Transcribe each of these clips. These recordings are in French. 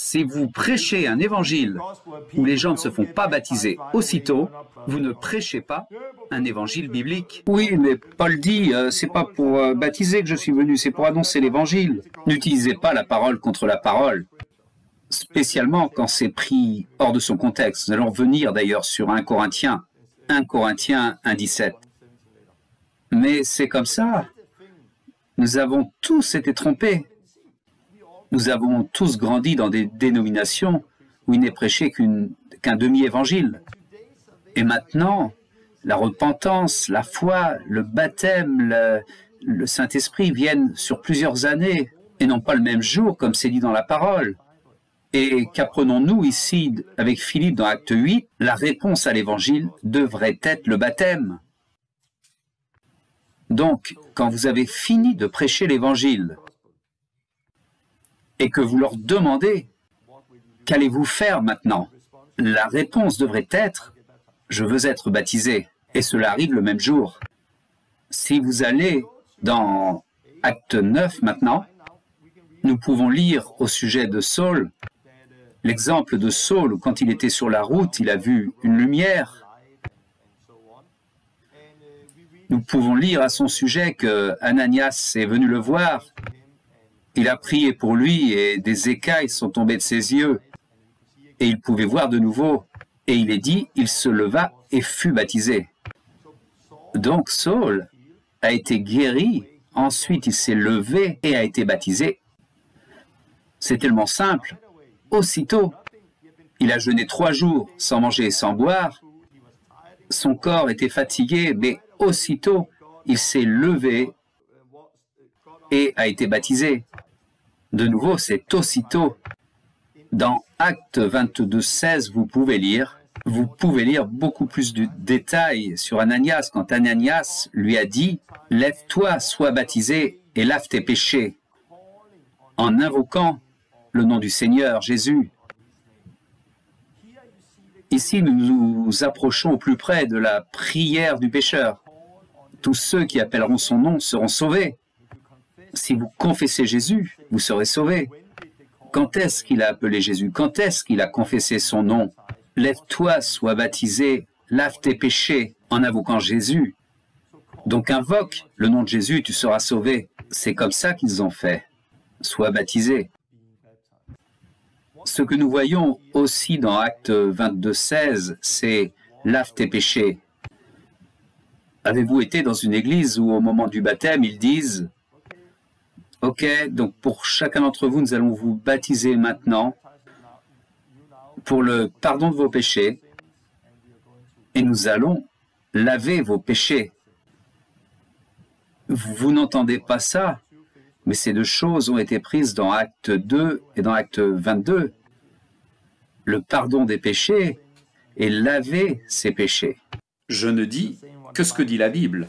Si vous prêchez un évangile où les gens ne se font pas baptiser aussitôt, vous ne prêchez pas un évangile biblique. Oui, mais Paul dit, c'est pas pour baptiser que je suis venu, c'est pour annoncer l'évangile. N'utilisez pas la parole contre la parole, spécialement quand c'est pris hors de son contexte. Nous allons revenir d'ailleurs sur 1 Corinthiens 1:17. Mais c'est comme ça. Nous avons tous été trompés. Nous avons tous grandi dans des dénominations où il n'est prêché qu'un demi-évangile. Et maintenant, la repentance, la foi, le baptême, le Saint-Esprit viennent sur plusieurs années et non pas le même jour, comme c'est dit dans la parole. Et qu'apprenons-nous ici avec Philippe dans Acte 8? La réponse à l'évangile devrait être le baptême. Donc, quand vous avez fini de prêcher l'évangile et que vous leur demandez « Qu'allez-vous faire maintenant ?» La réponse devrait être « Je veux être baptisé ». Et cela arrive le même jour. Si vous allez dans Acte 9 maintenant, nous pouvons lire au sujet de Saul, l'exemple de Saul où quand il était sur la route, il a vu une lumière. Nous pouvons lire à son sujet que Ananias est venu le voir. Il a prié pour lui et des écailles sont tombées de ses yeux. Et il pouvait voir de nouveau. Et il est dit, il se leva et fut baptisé. Donc Saul a été guéri, ensuite il s'est levé et a été baptisé. C'est tellement simple. Aussitôt, il a jeûné 3 jours sans manger et sans boire. Son corps était fatigué, mais aussitôt, il s'est levé et a été baptisé. De nouveau, c'est aussitôt. Dans Acte 22:16, vous pouvez lire beaucoup plus de détails sur Ananias, quand Ananias lui a dit « Lève-toi, sois baptisé et lave tes péchés » en invoquant le nom du Seigneur Jésus. Ici, nous nous approchons au plus près de la prière du pécheur. Tous ceux qui appelleront son nom seront sauvés. Si vous confessez Jésus, vous serez sauvés. Quand est-ce qu'il a appelé Jésus? Quand est-ce qu'il a confessé son nom? Lève-toi, sois baptisé, lave tes péchés en invoquant Jésus. Donc invoque le nom de Jésus, tu seras sauvé. C'est comme ça qu'ils ont fait. Sois baptisé. Ce que nous voyons aussi dans Acte 22:16, c'est « lave tes péchés ». Avez-vous été dans une église où au moment du baptême, ils disent « Ok, donc pour chacun d'entre vous, nous allons vous baptiser maintenant pour le pardon de vos péchés et nous allons laver vos péchés. » Vous n'entendez pas ça, mais ces 2 choses ont été prises dans Acte 2 et dans Acte 22. Le pardon des péchés et laver ses péchés. Je ne dis que ce que dit la Bible.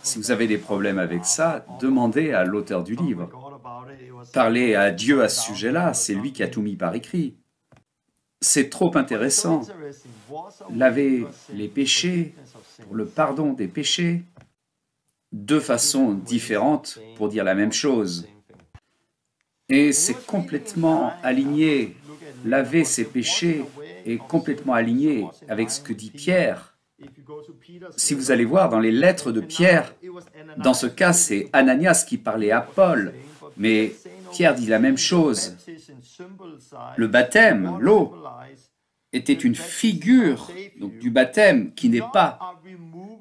Si vous avez des problèmes avec ça, demandez à l'auteur du livre. Parlez à Dieu à ce sujet-là, c'est lui qui a tout mis par écrit. C'est trop intéressant. Laver les péchés pour le pardon des péchés. 2 façons différentes pour dire la même chose. Et c'est complètement aligné. Laver ses péchés est complètement aligné avec ce que dit Pierre. Si vous allez voir dans les lettres de Pierre, dans ce cas, c'est Ananias qui parlait à Paul, mais Pierre dit la même chose. Le baptême, l'eau, était une figure donc, du baptême qui n'est pas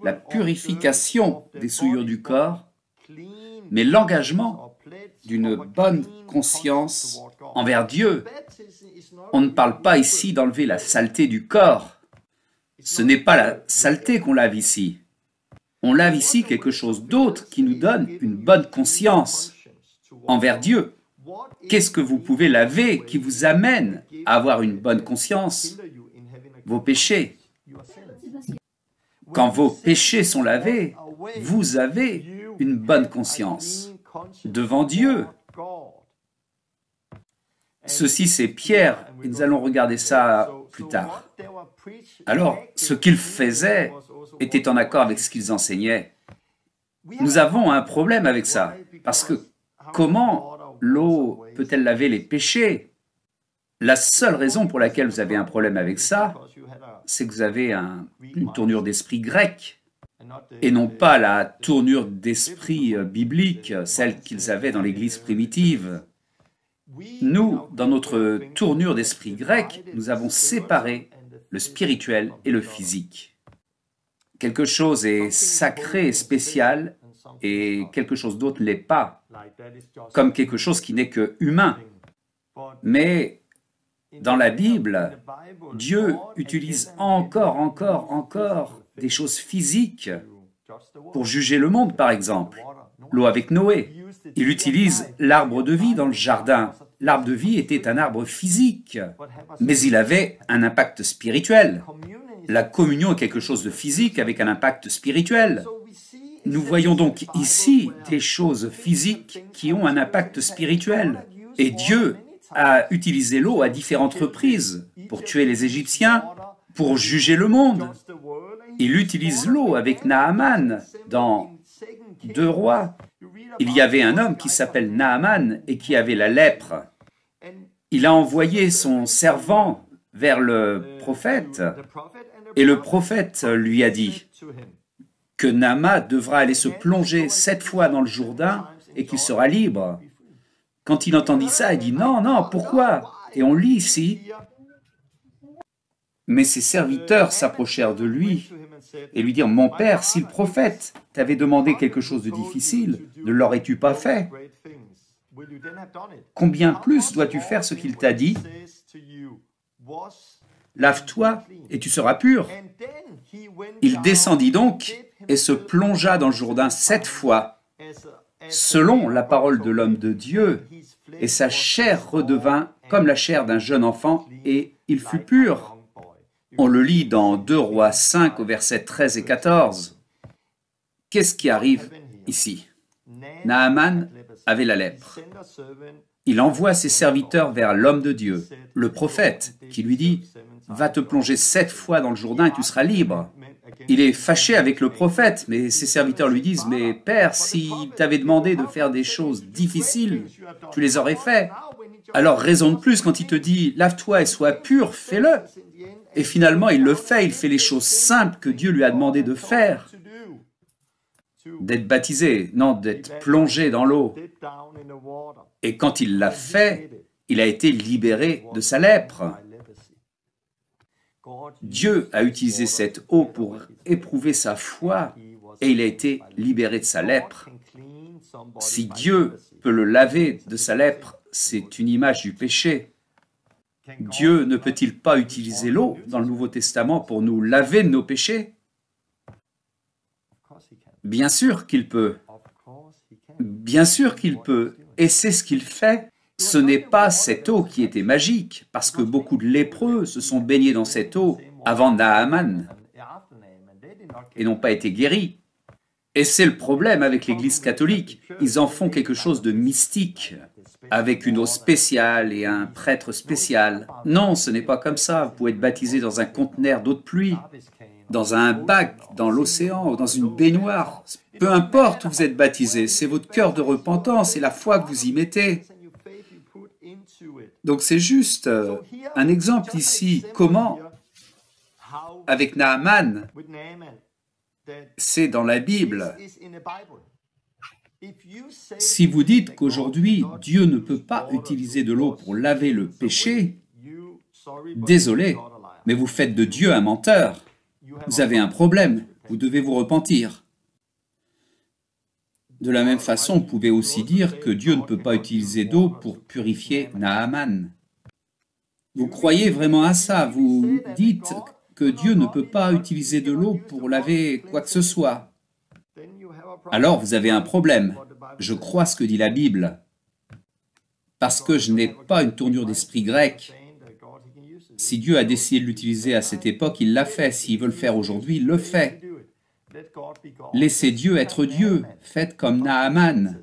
la purification des souillures du corps, mais l'engagement d'une bonne conscience envers Dieu. On ne parle pas ici d'enlever la saleté du corps. Ce n'est pas la saleté qu'on lave ici. On lave ici quelque chose d'autre qui nous donne une bonne conscience envers Dieu. Qu'est-ce que vous pouvez laver qui vous amène à avoir une bonne conscience? Vos péchés. Quand vos péchés sont lavés, vous avez une bonne conscience devant Dieu. Ceci, c'est Pierre, et nous allons regarder ça plus tard. Alors, ce qu'ils faisaient était en accord avec ce qu'ils enseignaient. Nous avons un problème avec ça, parce que comment l'eau peut-elle laver les péchés? La seule raison pour laquelle vous avez un problème avec ça, c'est que vous avez une tournure d'esprit grecque et non pas la tournure d'esprit biblique, celle qu'ils avaient dans l'Église primitive. Nous, dans notre tournure d'esprit grec, nous avons séparé le spirituel et le physique. Quelque chose est sacré et spécial et quelque chose d'autre ne l'est pas, comme quelque chose qui n'est que humain. Mais dans la Bible, Dieu utilise encore des choses physiques pour juger le monde, par exemple. L'eau avec Noé. Il utilise l'arbre de vie dans le jardin. L'arbre de vie était un arbre physique, mais il avait un impact spirituel. La communion est quelque chose de physique avec un impact spirituel. Nous voyons donc ici des choses physiques qui ont un impact spirituel. Et Dieu a utilisé l'eau à différentes reprises pour tuer les Égyptiens, pour juger le monde. Il utilise l'eau avec Naaman dans 2 Rois. Il y avait un homme qui s'appelle Naaman et qui avait la lèpre. Il a envoyé son servant vers le prophète et le prophète lui a dit que Naaman devra aller se plonger 7 fois dans le Jourdain et qu'il sera libre. Quand il entendit ça, il dit « Non, non, pourquoi ?» Et on lit ici « Mais ses serviteurs s'approchèrent de lui et lui dirent « Mon père, si le prophète t'avait demandé quelque chose de difficile, ne l'aurais-tu pas fait? Combien plus dois-tu faire ce qu'il t'a dit? Lave-toi et tu seras pur. » Il descendit donc et se plongea dans le Jourdain 7 fois, selon la parole de l'homme de Dieu, et sa chair redevint comme la chair d'un jeune enfant, et il fut pur. On le lit dans 2 Rois 5 au verset 13 et 14. Qu'est-ce qui arrive ici? Naaman avait la lèpre. Il envoie ses serviteurs vers l'homme de Dieu, le prophète, qui lui dit « Va te plonger 7 fois dans le Jourdain et tu seras libre. » Il est fâché avec le prophète, mais ses serviteurs lui disent « Mais Père, s'il t'avait demandé de faire des choses difficiles, tu les aurais fait. Alors raisonne plus quand il te dit « Lave-toi et sois pur, fais-le. » Et finalement, il le fait, il fait les choses simples que Dieu lui a demandé de faire. D'être baptisé, non, d'être plongé dans l'eau. Et quand il l'a fait, il a été libéré de sa lèpre. Dieu a utilisé cette eau pour éprouver sa foi et il a été libéré de sa lèpre. Si Dieu peut le laver de sa lèpre, c'est une image du péché. Dieu ne peut-il pas utiliser l'eau dans le Nouveau Testament pour nous laver de nos péchés? Bien sûr qu'il peut. Bien sûr qu'il peut. Et c'est ce qu'il fait. Ce n'est pas cette eau qui était magique, parce que beaucoup de lépreux se sont baignés dans cette eau avant Naaman et n'ont pas été guéris. Et c'est le problème avec l'Église catholique. Ils en font quelque chose de mystique, avec une eau spéciale et un prêtre spécial. Non, ce n'est pas comme ça. Vous pouvez être baptisé dans un conteneur d'eau de pluie, dans un bac, dans l'océan ou dans une baignoire. Peu importe où vous êtes baptisé, c'est votre cœur de repentance et la foi que vous y mettez. Donc c'est juste un exemple ici. Comment, avec Naaman, c'est dans la Bible. Si vous dites qu'aujourd'hui, Dieu ne peut pas utiliser de l'eau pour laver le péché, désolé, mais vous faites de Dieu un menteur. Vous avez un problème, vous devez vous repentir. De la même façon, vous pouvez aussi dire que Dieu ne peut pas utiliser d'eau pour purifier Naaman. Vous croyez vraiment à ça? Vous dites que Dieu ne peut pas utiliser de l'eau pour laver quoi que ce soit. Alors vous avez un problème. Je crois ce que dit la Bible. Parce que je n'ai pas une tournure d'esprit grec. Si Dieu a décidé de l'utiliser à cette époque, il l'a fait. S'il veut le faire aujourd'hui, il le fait. Laissez Dieu être Dieu. Faites comme Naaman.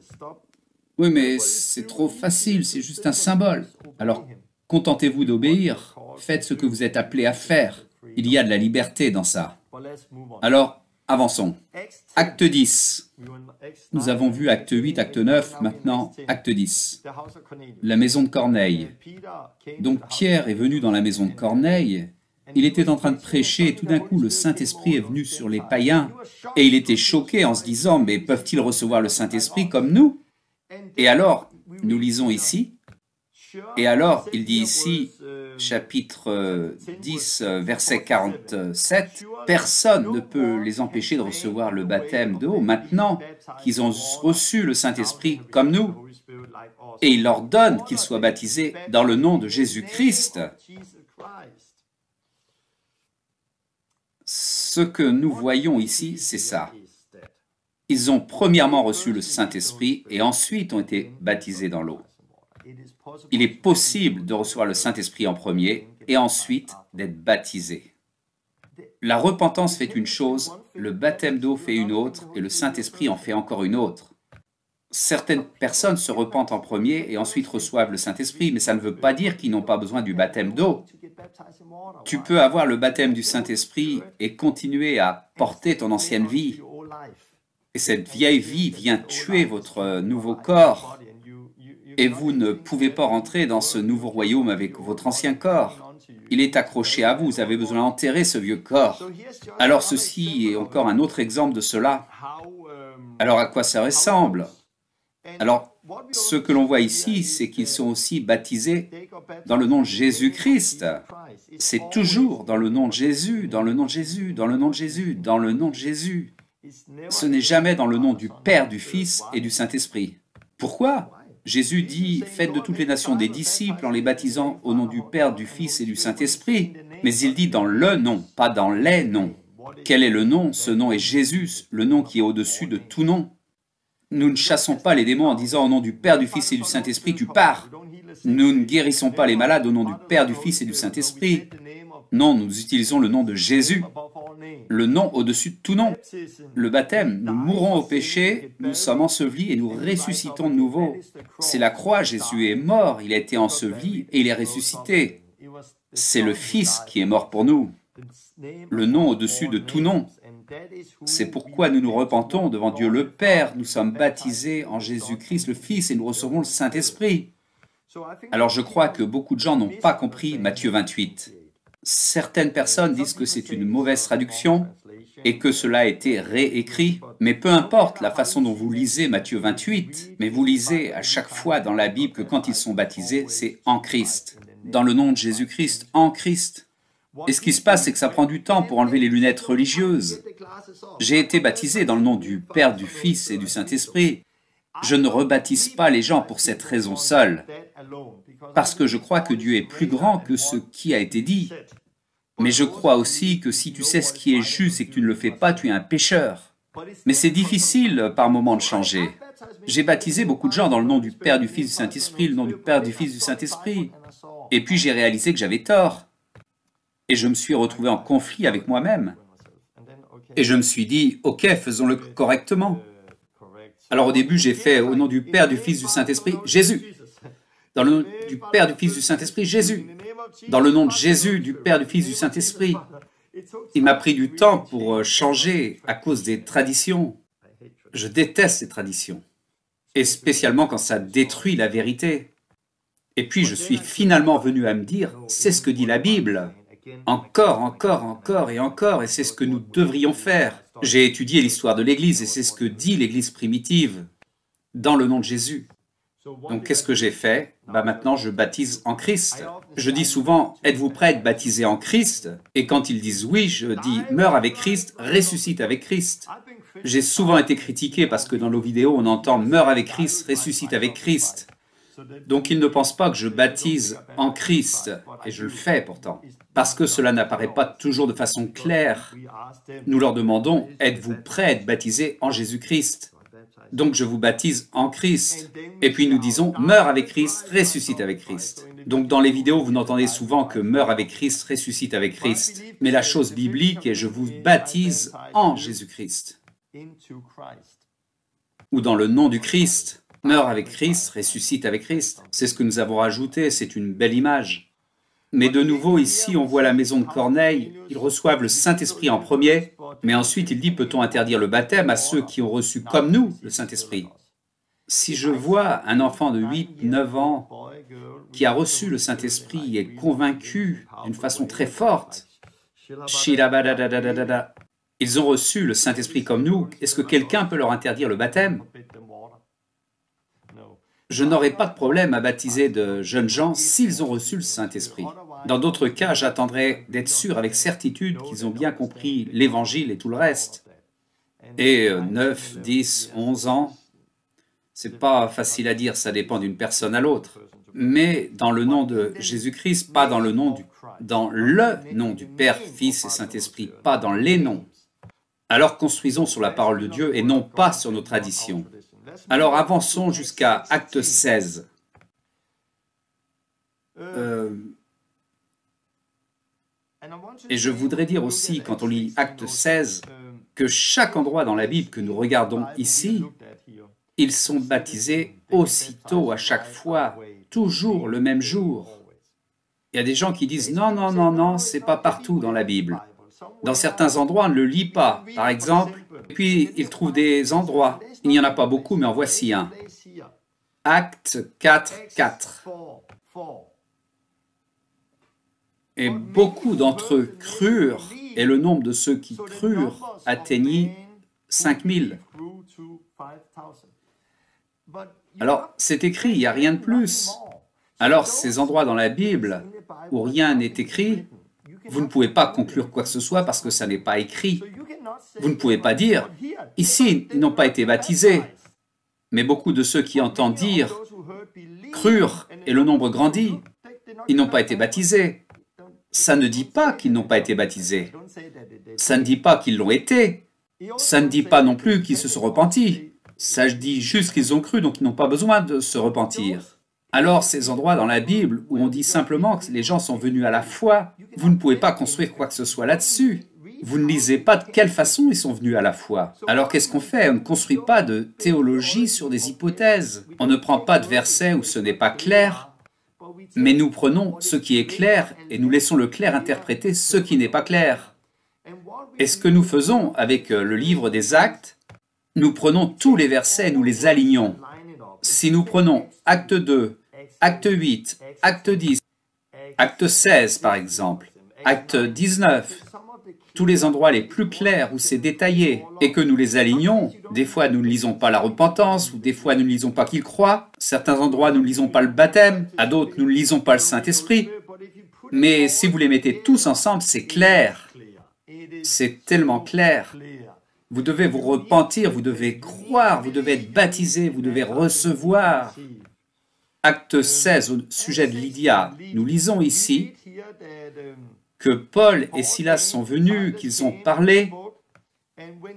Oui, mais c'est trop facile, c'est juste un symbole. Alors, contentez-vous d'obéir. Faites ce que vous êtes appelé à faire. Il y a de la liberté dans ça. Alors, Avançons. Acte 10. Nous avons vu acte 8, acte 9, maintenant acte 10. La maison de Corneille. Donc Pierre est venu dans la maison de Corneille. Il était en train de prêcher et tout d'un coup le Saint-Esprit est venu sur les païens. Et il était choqué en se disant, mais peuvent-ils recevoir le Saint-Esprit comme nous? Et alors, nous lisons ici, et alors, il dit ici, chapitre 10, verset 47, « Personne ne peut les empêcher de recevoir le baptême d'eau maintenant qu'ils ont reçu le Saint-Esprit comme nous. Et il leur donne qu'ils soient baptisés dans le nom de Jésus-Christ. » Ce que nous voyons ici, c'est ça. Ils ont premièrement reçu le Saint-Esprit et ensuite ont été baptisés dans l'eau. Il est possible de recevoir le Saint-Esprit en premier et ensuite d'être baptisé. La repentance fait une chose, le baptême d'eau fait une autre et le Saint-Esprit en fait encore une autre. Certaines personnes se repentent en premier et ensuite reçoivent le Saint-Esprit, mais ça ne veut pas dire qu'ils n'ont pas besoin du baptême d'eau. Tu peux avoir le baptême du Saint-Esprit et continuer à porter ton ancienne vie. Et cette vieille vie vient tuer votre nouveau corps. Et vous ne pouvez pas rentrer dans ce nouveau royaume avec votre ancien corps. Il est accroché à vous, vous avez besoin d'enterrer ce vieux corps. Alors ceci est encore un autre exemple de cela. Alors à quoi ça ressemble? Alors, ce que l'on voit ici, c'est qu'ils sont aussi baptisés dans le nom de Jésus-Christ. C'est toujours dans le nom de Jésus, dans le nom de Jésus, dans le nom de Jésus, dans le nom de Jésus. Ce n'est jamais dans le nom du Père, du Fils et du Saint-Esprit. Pourquoi? Jésus dit « Faites de toutes les nations des disciples en les baptisant au nom du Père, du Fils et du Saint-Esprit. » Mais il dit dans le nom, pas dans les noms. Quel est le nom? Ce nom est Jésus, le nom qui est au-dessus de tout nom. Nous ne chassons pas les démons en disant au nom du Père, du Fils et du Saint-Esprit, tu pars. Nous ne guérissons pas les malades au nom du Père, du Fils et du Saint-Esprit. Non, nous utilisons le nom de Jésus, le nom au-dessus de tout nom. Le baptême, nous mourons au péché, nous sommes ensevelis et nous ressuscitons de nouveau. C'est la croix, Jésus est mort, il a été enseveli et il est ressuscité. C'est le Fils qui est mort pour nous, le nom au-dessus de tout nom. C'est pourquoi nous nous repentons devant Dieu le Père, nous sommes baptisés en Jésus-Christ le Fils et nous recevons le Saint-Esprit. Alors je crois que beaucoup de gens n'ont pas compris Matthieu 28. Certaines personnes disent que c'est une mauvaise traduction et que cela a été réécrit, mais peu importe la façon dont vous lisez Matthieu 28, mais vous lisez à chaque fois dans la Bible que quand ils sont baptisés, c'est en Christ, dans le nom de Jésus-Christ, en Christ. Et ce qui se passe, c'est que ça prend du temps pour enlever les lunettes religieuses. J'ai été baptisé dans le nom du Père, du Fils et du Saint-Esprit. Je ne rebaptise pas les gens pour cette raison seule, parce que je crois que Dieu est plus grand que ce qui a été dit. Mais je crois aussi que si tu sais ce qui est juste et que tu ne le fais pas, tu es un pécheur. Mais c'est difficile par moment de changer. J'ai baptisé beaucoup de gens dans le nom du Père, du Fils, du Saint-Esprit, le nom du Père, du Fils, du Saint-Esprit. Et puis j'ai réalisé que j'avais tort. Et je me suis retrouvé en conflit avec moi-même. Et je me suis dit, ok, faisons-le correctement. Alors au début, j'ai fait au nom du Père, du Fils, du Saint-Esprit, Jésus. Dans le nom du Père, du Fils, du Saint-Esprit, Jésus. Dans le nom de Jésus, du Père, du Fils, du Saint-Esprit. Il m'a pris du temps pour changer à cause des traditions. Je déteste les traditions. Et spécialement quand ça détruit la vérité. Et puis je suis finalement venu à me dire, c'est ce que dit la Bible. Encore, encore, encore et encore, et c'est ce que nous devrions faire. J'ai étudié l'histoire de l'Église et c'est ce que dit l'Église primitive, dans le nom de Jésus. Donc qu'est-ce que j'ai fait? Maintenant je baptise en Christ. Je dis souvent, êtes-vous prêts à être baptisés en Christ? Et quand ils disent oui, je dis, meurs avec Christ, ressuscite avec Christ. J'ai souvent été critiqué parce que dans nos vidéos on entend, meurs avec Christ, ressuscite avec Christ. Donc ils ne pensent pas que je baptise en Christ, et je le fais pourtant, parce que cela n'apparaît pas toujours de façon claire. Nous leur demandons, êtes-vous prêts à être baptisés en Jésus-Christ? Donc je vous baptise en Christ. Et puis nous disons, meurs avec Christ, ressuscite avec Christ. Donc dans les vidéos, vous n'entendez souvent que meurs avec Christ, ressuscite avec Christ. Mais la chose biblique est, je vous baptise en Jésus-Christ. Ou dans le nom du Christ. Meurs avec Christ, ressuscite avec Christ. C'est ce que nous avons rajouté, c'est une belle image. Mais de nouveau, ici, on voit la maison de Corneille. Ils reçoivent le Saint-Esprit en premier, mais ensuite il dit, peut-on interdire le baptême à ceux qui ont reçu comme nous le Saint-Esprit? Si je vois un enfant de 8, 9 ans qui a reçu le Saint-Esprit et est convaincu d'une façon très forte, ils ont reçu le Saint-Esprit comme nous, est-ce que quelqu'un peut leur interdire le baptême? Je n'aurai pas de problème à baptiser de jeunes gens s'ils ont reçu le Saint-Esprit. Dans d'autres cas, j'attendrai d'être sûr avec certitude qu'ils ont bien compris l'Évangile et tout le reste. Et 9, 10, 11 ans, c'est pas facile à dire, ça dépend d'une personne à l'autre. Mais dans le nom de Jésus-Christ, pas dans le nom du Père, Fils et Saint-Esprit, pas dans les noms. Alors construisons sur la parole de Dieu et non pas sur nos traditions. Alors avançons jusqu'à Acte 16. Et je voudrais dire aussi, quand on lit Acte 16, que chaque endroit dans la Bible que nous regardons ici, ils sont baptisés aussitôt, à chaque fois, toujours le même jour. Il y a des gens qui disent « Non, non, non, non, c'est pas partout dans la Bible. » Dans certains endroits, on ne le lit pas, par exemple, et puis ils trouvent des endroits. Il n'y en a pas beaucoup, mais en voici un. Acte 4, 4. Et beaucoup d'entre eux crurent, et le nombre de ceux qui crurent atteignit 5000. Alors, c'est écrit, il n'y a rien de plus. Alors, ces endroits dans la Bible où rien n'est écrit, vous ne pouvez pas conclure quoi que ce soit parce que ça n'est pas écrit. Vous ne pouvez pas dire, ici, ils n'ont pas été baptisés. Mais beaucoup de ceux qui entendent dire, crurent, et le nombre grandit, ils n'ont pas été baptisés. Ça ne dit pas qu'ils n'ont pas été baptisés. Ça ne dit pas qu'ils l'ont été. Ça ne dit pas non plus qu'ils se sont repentis. Ça dit juste qu'ils ont cru, donc ils n'ont pas besoin de se repentir. Alors, ces endroits dans la Bible où on dit simplement que les gens sont venus à la foi, vous ne pouvez pas construire quoi que ce soit là-dessus. Vous ne lisez pas de quelle façon ils sont venus à la foi. Alors qu'est-ce qu'on fait? On ne construit pas de théologie sur des hypothèses. On ne prend pas de versets où ce n'est pas clair, mais nous prenons ce qui est clair et nous laissons le clair interpréter ce qui n'est pas clair. Et ce que nous faisons avec le livre des Actes, nous prenons tous les versets et nous les alignons. Si nous prenons Acte 2, Acte 8, Acte 10, Acte 16 par exemple, Acte 19, tous les endroits les plus clairs où c'est détaillé et que nous les alignons, des fois nous ne lisons pas la repentance, ou des fois nous ne lisons pas qu'il croit, certains endroits nous ne lisons pas le baptême, à d'autres nous ne lisons pas le Saint-Esprit, mais si vous les mettez tous ensemble, c'est clair, c'est tellement clair. Vous devez vous repentir, vous devez croire, vous devez être baptisé, vous devez recevoir. Acte 16, au sujet de Lydia, nous lisons ici que Paul et Silas sont venus, qu'ils ont parlé,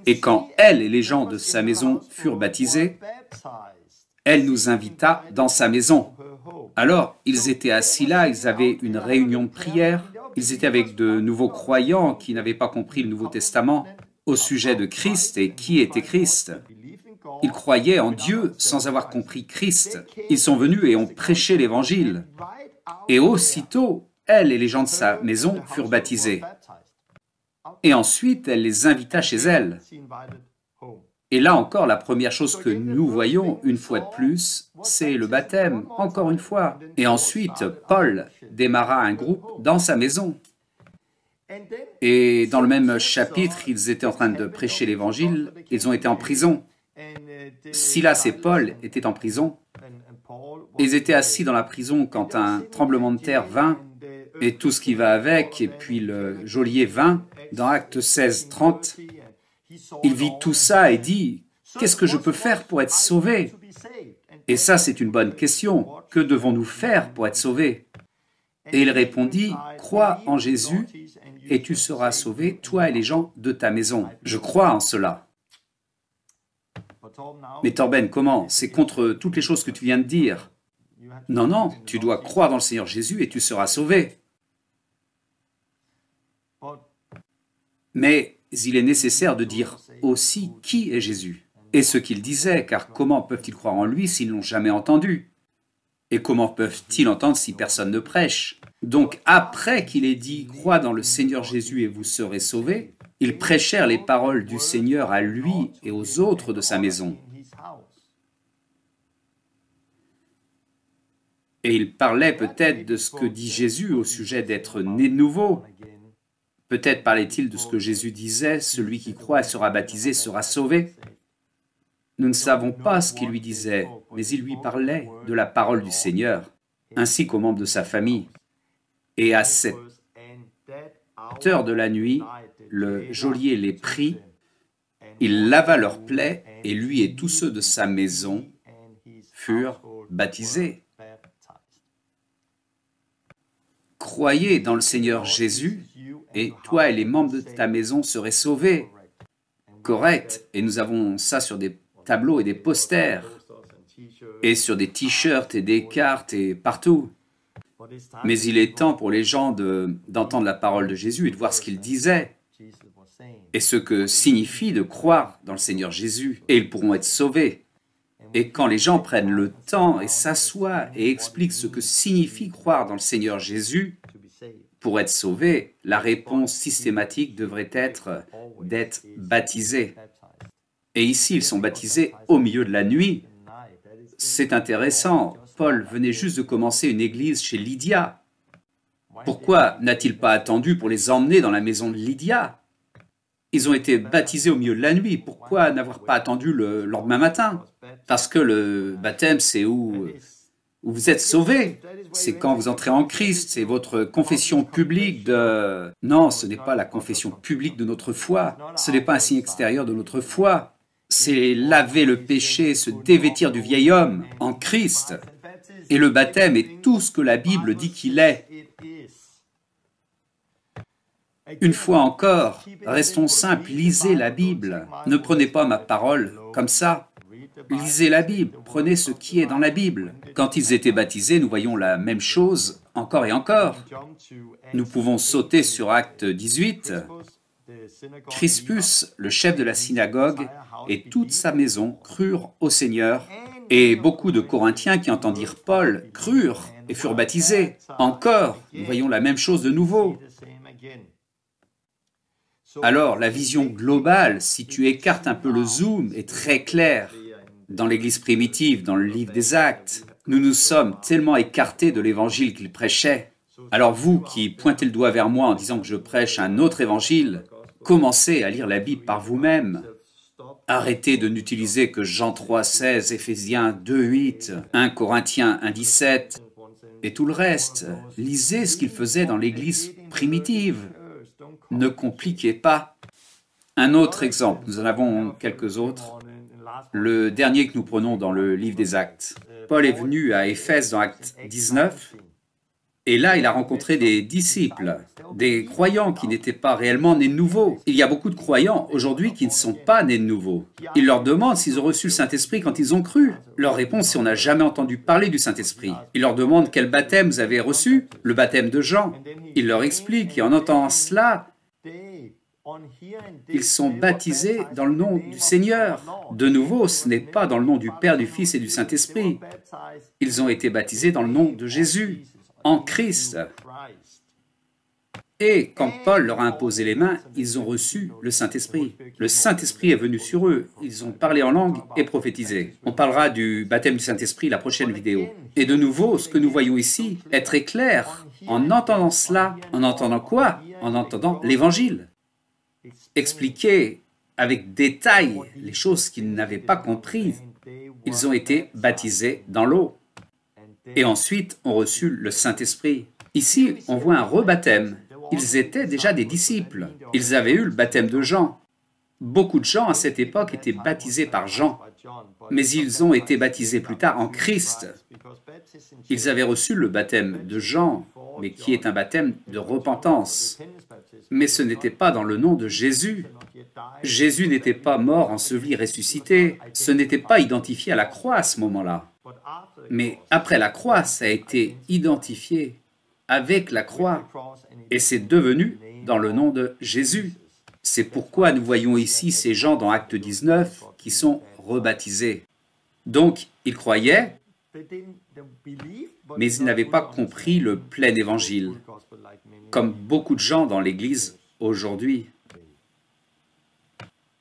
et quand elle et les gens de sa maison furent baptisés, elle nous invita dans sa maison. Alors, ils étaient assis là, ils avaient une réunion de prière, ils étaient avec de nouveaux croyants qui n'avaient pas compris le Nouveau Testament au sujet de Christ et qui était Christ. Ils croyaient en Dieu sans avoir compris Christ. Ils sont venus et ont prêché l'Évangile. Et aussitôt, elle et les gens de sa maison furent baptisés. Et ensuite, elle les invita chez elle. Et là encore, la première chose que nous voyons, une fois de plus, c'est le baptême, encore une fois. Et ensuite, Paul démarra un groupe dans sa maison. Et dans le même chapitre, ils étaient en train de prêcher l'Évangile, ils ont été en prison. Silas et Paul étaient en prison. Ils étaient assis dans la prison quand un tremblement de terre vint, et tout ce qui va avec, et puis le geôlier vint, dans Acte 16, 30. Il vit tout ça et dit, « Qu'est-ce que je peux faire pour être sauvé ?» Et ça, c'est une bonne question. Que devons-nous faire pour être sauvés? Et il répondit, « Crois en Jésus, et tu seras sauvé, toi et les gens de ta maison. » Je crois en cela. Mais Torben, comment? C'est contre toutes les choses que tu viens de dire. Non, non, tu dois croire dans le Seigneur Jésus et tu seras sauvé. Mais il est nécessaire de dire aussi qui est Jésus et ce qu'il disait, car comment peuvent-ils croire en lui s'ils ne l'ont jamais entendu? Et comment peuvent-ils entendre si personne ne prêche? Donc après qu'il ait dit « Crois dans le Seigneur Jésus et vous serez sauvés », ils prêchèrent les paroles du Seigneur à lui et aux autres de sa maison. Et ils parlaient peut-être de ce que dit Jésus au sujet d'être né de nouveau. Peut-être parlait-il de ce que Jésus disait, « Celui qui croit et sera baptisé sera sauvé ». Nous ne savons pas ce qu'il lui disait, mais il lui parlait de la parole du Seigneur, ainsi qu'aux membres de sa famille. Et à cette heure de la nuit, le geôlier les prit, il lava leurs plaies, et lui et tous ceux de sa maison furent baptisés. Croyez dans le Seigneur Jésus, et toi et les membres de ta maison serez sauvés. Correct. Et nous avons ça sur des tableaux et des posters, et sur des t-shirts et des cartes et partout. Mais il est temps pour les gens d'entendre la parole de Jésus et de voir ce qu'il disait, et ce que signifie de croire dans le Seigneur Jésus, et ils pourront être sauvés. Et quand les gens prennent le temps et s'assoient et expliquent ce que signifie croire dans le Seigneur Jésus, pour être sauvés, la réponse systématique devrait être d'être baptisés. Et ici, ils sont baptisés au milieu de la nuit. C'est intéressant, Paul venait juste de commencer une église chez Lydia. Pourquoi n'a-t-il pas attendu pour les emmener dans la maison de Lydia? Ils ont été baptisés au milieu de la nuit. Pourquoi n'avoir pas attendu le lendemain matin? Parce que le baptême, c'est où vous êtes sauvés. C'est quand vous entrez en Christ. C'est votre confession publique de... Non, ce n'est pas la confession publique de notre foi. Ce n'est pas un signe extérieur de notre foi. C'est laver le péché, se dévêtir du vieil homme en Christ. Et le baptême est tout ce que la Bible dit qu'il est. Une fois encore, restons simples, lisez la Bible. Ne prenez pas ma parole comme ça. Lisez la Bible, prenez ce qui est dans la Bible. Quand ils étaient baptisés, nous voyons la même chose encore et encore. Nous pouvons sauter sur Acte 18. Crispus, le chef de la synagogue, et toute sa maison crurent au Seigneur, et beaucoup de Corinthiens qui entendirent Paul crurent et furent baptisés. Encore, nous voyons la même chose de nouveau. Alors, la vision globale, si tu écartes un peu le zoom, est très claire. Dans l'Église primitive, dans le livre des Actes, nous nous sommes tellement écartés de l'évangile qu'il prêchait. Alors vous qui pointez le doigt vers moi en disant que je prêche un autre évangile, commencez à lire la Bible par vous-même. Arrêtez de n'utiliser que Jean 3,16, Éphésiens 2,8, 1 Corinthiens 1,17 et tout le reste. Lisez ce qu'il faisait dans l'Église primitive. Ne compliquez pas. Un autre exemple, nous en avons quelques autres. Le dernier que nous prenons dans le livre des Actes. Paul est venu à Éphèse dans Acte 19, et là il a rencontré des disciples, des croyants qui n'étaient pas réellement nés de nouveau. Il y a beaucoup de croyants aujourd'hui qui ne sont pas nés de nouveau. Il leur demande s'ils ont reçu le Saint-Esprit quand ils ont cru. Leur réponse c'est « on n'a jamais entendu parler du Saint-Esprit ». Il leur demande quel baptême vous avez reçu, le baptême de Jean. Il leur explique, et en entendant cela, ils sont baptisés dans le nom du Seigneur. De nouveau, ce n'est pas dans le nom du Père, du Fils et du Saint-Esprit. Ils ont été baptisés dans le nom de Jésus, en Christ. Et quand Paul leur a imposé les mains, ils ont reçu le Saint-Esprit. Le Saint-Esprit est venu sur eux. Ils ont parlé en langue et prophétisé. On parlera du baptême du Saint-Esprit la prochaine vidéo. Et de nouveau, ce que nous voyons ici est très clair. En entendant cela, en entendant quoi? En entendant l'Évangile. Expliquer avec détail les choses qu'ils n'avaient pas comprises. Ils ont été baptisés dans l'eau et ensuite ont reçu le Saint-Esprit. Ici, on voit un rebaptême. Ils étaient déjà des disciples. Ils avaient eu le baptême de Jean. Beaucoup de gens à cette époque étaient baptisés par Jean, mais ils ont été baptisés plus tard en Christ. Ils avaient reçu le baptême de Jean, mais qui est un baptême de repentance. Mais ce n'était pas dans le nom de Jésus. Jésus n'était pas mort, enseveli, ressuscité. Ce n'était pas identifié à la croix à ce moment-là. Mais après la croix, ça a été identifié avec la croix. Et c'est devenu dans le nom de Jésus. C'est pourquoi nous voyons ici ces gens dans Acte 19 qui sont rebaptisés. Donc, ils croyaient, Mais ils n'avaient pas compris le plein évangile, comme beaucoup de gens dans l'Église aujourd'hui.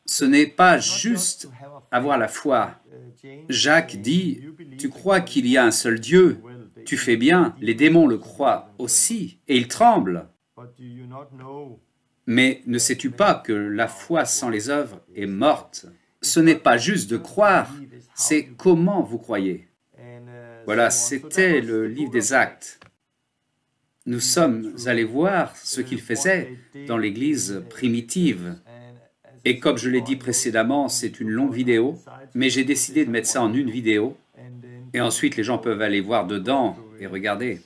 Ce n'est pas juste avoir la foi. Jacques dit, « Tu crois qu'il y a un seul Dieu, tu fais bien, les démons le croient aussi, et ils tremblent. Mais ne sais-tu pas que la foi sans les œuvres est morte? Ce n'est pas juste de croire, c'est comment vous croyez. » Voilà, c'était le livre des Actes. Nous sommes allés voir ce qu'ils faisaient dans l'Église primitive. Et comme je l'ai dit précédemment, c'est une longue vidéo, mais j'ai décidé de mettre ça en une vidéo. Et ensuite, les gens peuvent aller voir dedans et regarder.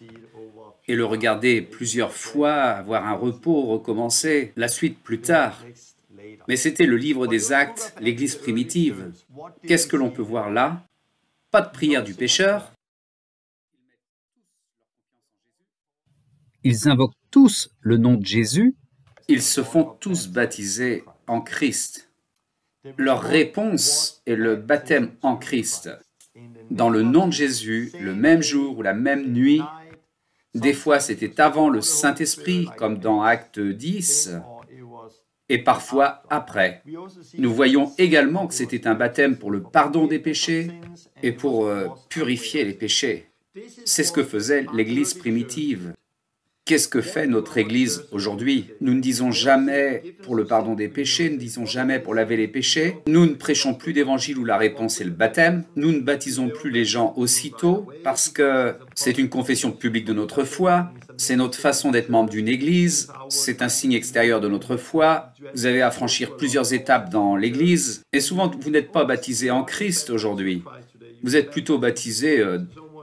Et le regarder plusieurs fois, avoir un repos, recommencer, la suite plus tard. Mais c'était le livre des Actes, l'Église primitive. Qu'est-ce que l'on peut voir là? Pas de prière du pécheur. Ils invoquent tous le nom de Jésus. Ils se font tous baptiser en Christ. Leur réponse est le baptême en Christ. Dans le nom de Jésus, le même jour ou la même nuit. Des fois, c'était avant le Saint-Esprit, comme dans Acte 10, et parfois après. Nous voyons également que c'était un baptême pour le pardon des péchés et pour purifier les péchés. C'est ce que faisait l'Église primitive. Qu'est-ce que fait notre Église aujourd'hui? Nous ne disons jamais pour le pardon des péchés, nous ne disons jamais pour laver les péchés. Nous ne prêchons plus d'évangile où la réponse est le baptême. Nous ne baptisons plus les gens aussitôt parce que c'est une confession publique de notre foi. C'est notre façon d'être membre d'une Église. C'est un signe extérieur de notre foi. Vous avez à franchir plusieurs étapes dans l'Église. Et souvent, vous n'êtes pas baptisé en Christ aujourd'hui. Vous êtes plutôt baptisé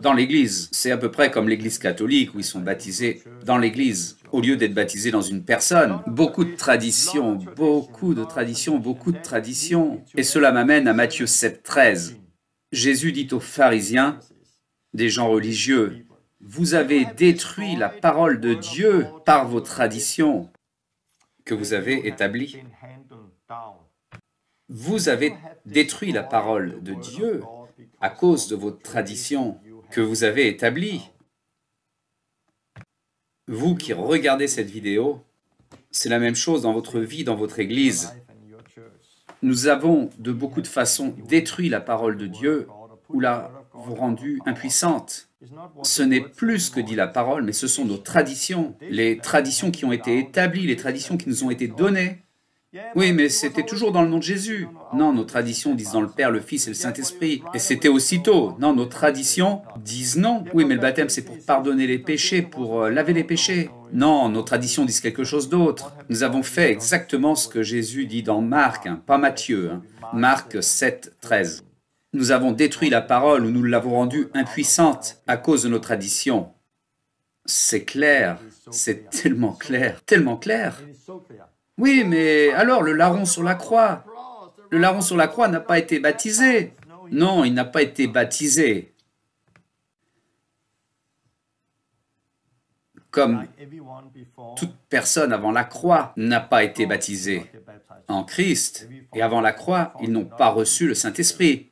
dans l'Église. C'est à peu près comme l'Église catholique où ils sont baptisés dans l'Église au lieu d'être baptisés dans une personne. Beaucoup de traditions, beaucoup de traditions, beaucoup de traditions. Et cela m'amène à Matthieu 7, 13. Jésus dit aux pharisiens, des gens religieux, « Vous avez détruit la parole de Dieu par vos traditions que vous avez établies. » Vous avez détruit la parole de Dieu à cause de vos traditions que vous avez établies. Vous qui regardez cette vidéo, c'est la même chose dans votre vie, dans votre Église. Nous avons de beaucoup de façons détruit la parole de Dieu ou l'a rendue impuissante. Ce n'est plus ce que dit la parole, mais ce sont nos traditions, les traditions qui ont été établies, les traditions qui nous ont été données. Oui, mais c'était toujours dans le nom de Jésus. Non, nos traditions disent dans le Père, le Fils et le Saint-Esprit. Et c'était aussitôt. Non, nos traditions disent non. Oui, mais le baptême, c'est pour pardonner les péchés, pour laver les péchés. Non, nos traditions disent quelque chose d'autre. Nous avons fait exactement ce que Jésus dit dans Marc, pas Matthieu. Marc 7, 13. Nous avons détruit la parole ou nous l'avons rendue impuissante à cause de nos traditions. C'est clair, c'est tellement clair, tellement clair. Oui, mais alors le larron sur la croix, le larron sur la croix n'a pas été baptisé. Non, il n'a pas été baptisé. Comme toute personne avant la croix n'a pas été baptisée en Christ, et avant la croix, ils n'ont pas reçu le Saint-Esprit.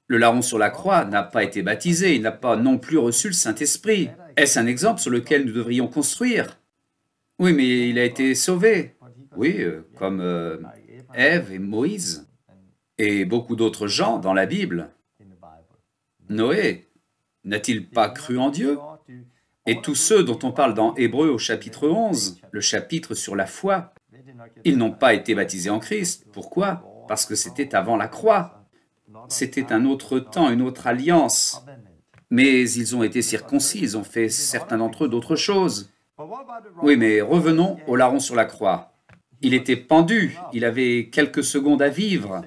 Le larron sur la croix n'a pas été baptisé, il n'a pas non plus reçu le Saint-Esprit. Est-ce un exemple sur lequel nous devrions construire? Oui, mais il a été sauvé. Oui, comme Ève et Moïse et beaucoup d'autres gens dans la Bible. Noé, n'a-t-il pas cru en Dieu? Et tous ceux dont on parle dans Hébreux au chapitre 11, le chapitre sur la foi, ils n'ont pas été baptisés en Christ. Pourquoi? Parce que c'était avant la croix. C'était un autre temps, une autre alliance. Mais ils ont été circoncis, ils ont fait certains d'entre eux d'autres choses. Oui, mais revenons au larron sur la croix. Il était pendu, il avait quelques secondes à vivre.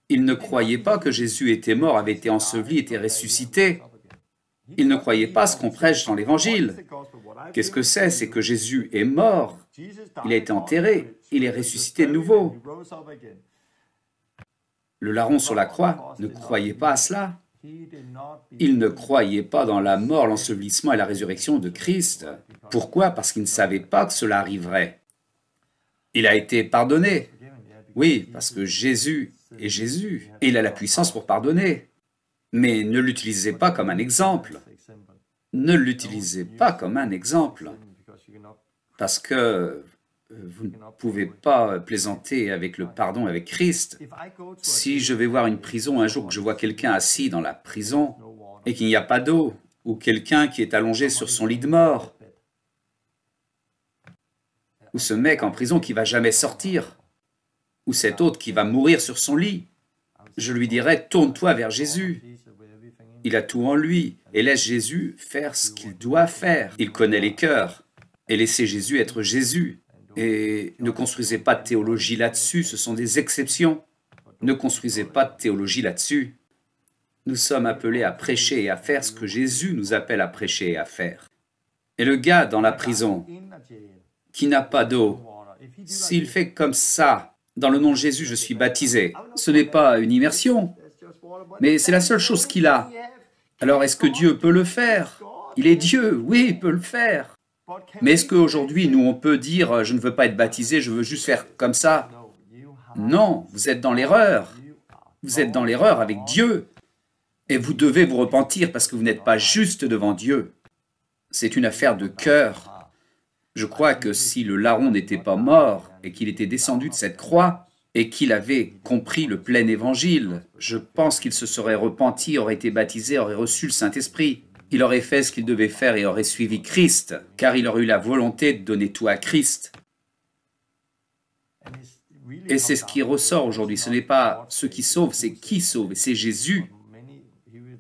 Il ne croyait pas que Jésus était mort, avait été enseveli, était ressuscité. Il ne croyait pas ce qu'on prêche dans l'Évangile. Qu'est-ce que c'est? C'est que Jésus est mort, il a été enterré, il est ressuscité de nouveau. Le larron sur la croix ne croyait pas à cela. Il ne croyait pas dans la mort, l'ensevelissement et la résurrection de Christ. Pourquoi? Parce qu'il ne savait pas que cela arriverait. Il a été pardonné. Oui, parce que Jésus est Jésus, et il a la puissance pour pardonner. Mais ne l'utilisez pas comme un exemple. Ne l'utilisez pas comme un exemple, parce que vous ne pouvez pas plaisanter avec le pardon avec Christ. Si je vais voir une prison un jour, que je vois quelqu'un assis dans la prison et qu'il n'y a pas d'eau, ou quelqu'un qui est allongé sur son lit de mort, ou ce mec en prison qui va jamais sortir, ou cet autre qui va mourir sur son lit, je lui dirais, tourne-toi vers Jésus. Il a tout en lui, et laisse Jésus faire ce qu'il doit faire. Il connaît les cœurs, et laissez Jésus être Jésus. Et ne construisez pas de théologie là-dessus, ce sont des exceptions. Ne construisez pas de théologie là-dessus. Nous sommes appelés à prêcher et à faire ce que Jésus nous appelle à prêcher et à faire. Et le gars dans la prison, qui n'a pas d'eau, s'il fait comme ça, dans le nom de Jésus, je suis baptisé, ce n'est pas une immersion, mais c'est la seule chose qu'il a. Alors est-ce que Dieu peut le faire? Il est Dieu, oui, il peut le faire. Mais est-ce qu'aujourd'hui, nous, on peut dire « je ne veux pas être baptisé, je veux juste faire comme ça » Non, vous êtes dans l'erreur. Vous êtes dans l'erreur avec Dieu. Et vous devez vous repentir parce que vous n'êtes pas juste devant Dieu. C'est une affaire de cœur. Je crois que si le larron n'était pas mort et qu'il était descendu de cette croix et qu'il avait compris le plein évangile, je pense qu'il se serait repenti, aurait été baptisé, aurait reçu le Saint-Esprit. Il aurait fait ce qu'il devait faire et aurait suivi Christ, car il aurait eu la volonté de donner tout à Christ. Et c'est ce qui ressort aujourd'hui. Ce n'est pas ce qui sauve, c'est qui sauve, et c'est Jésus.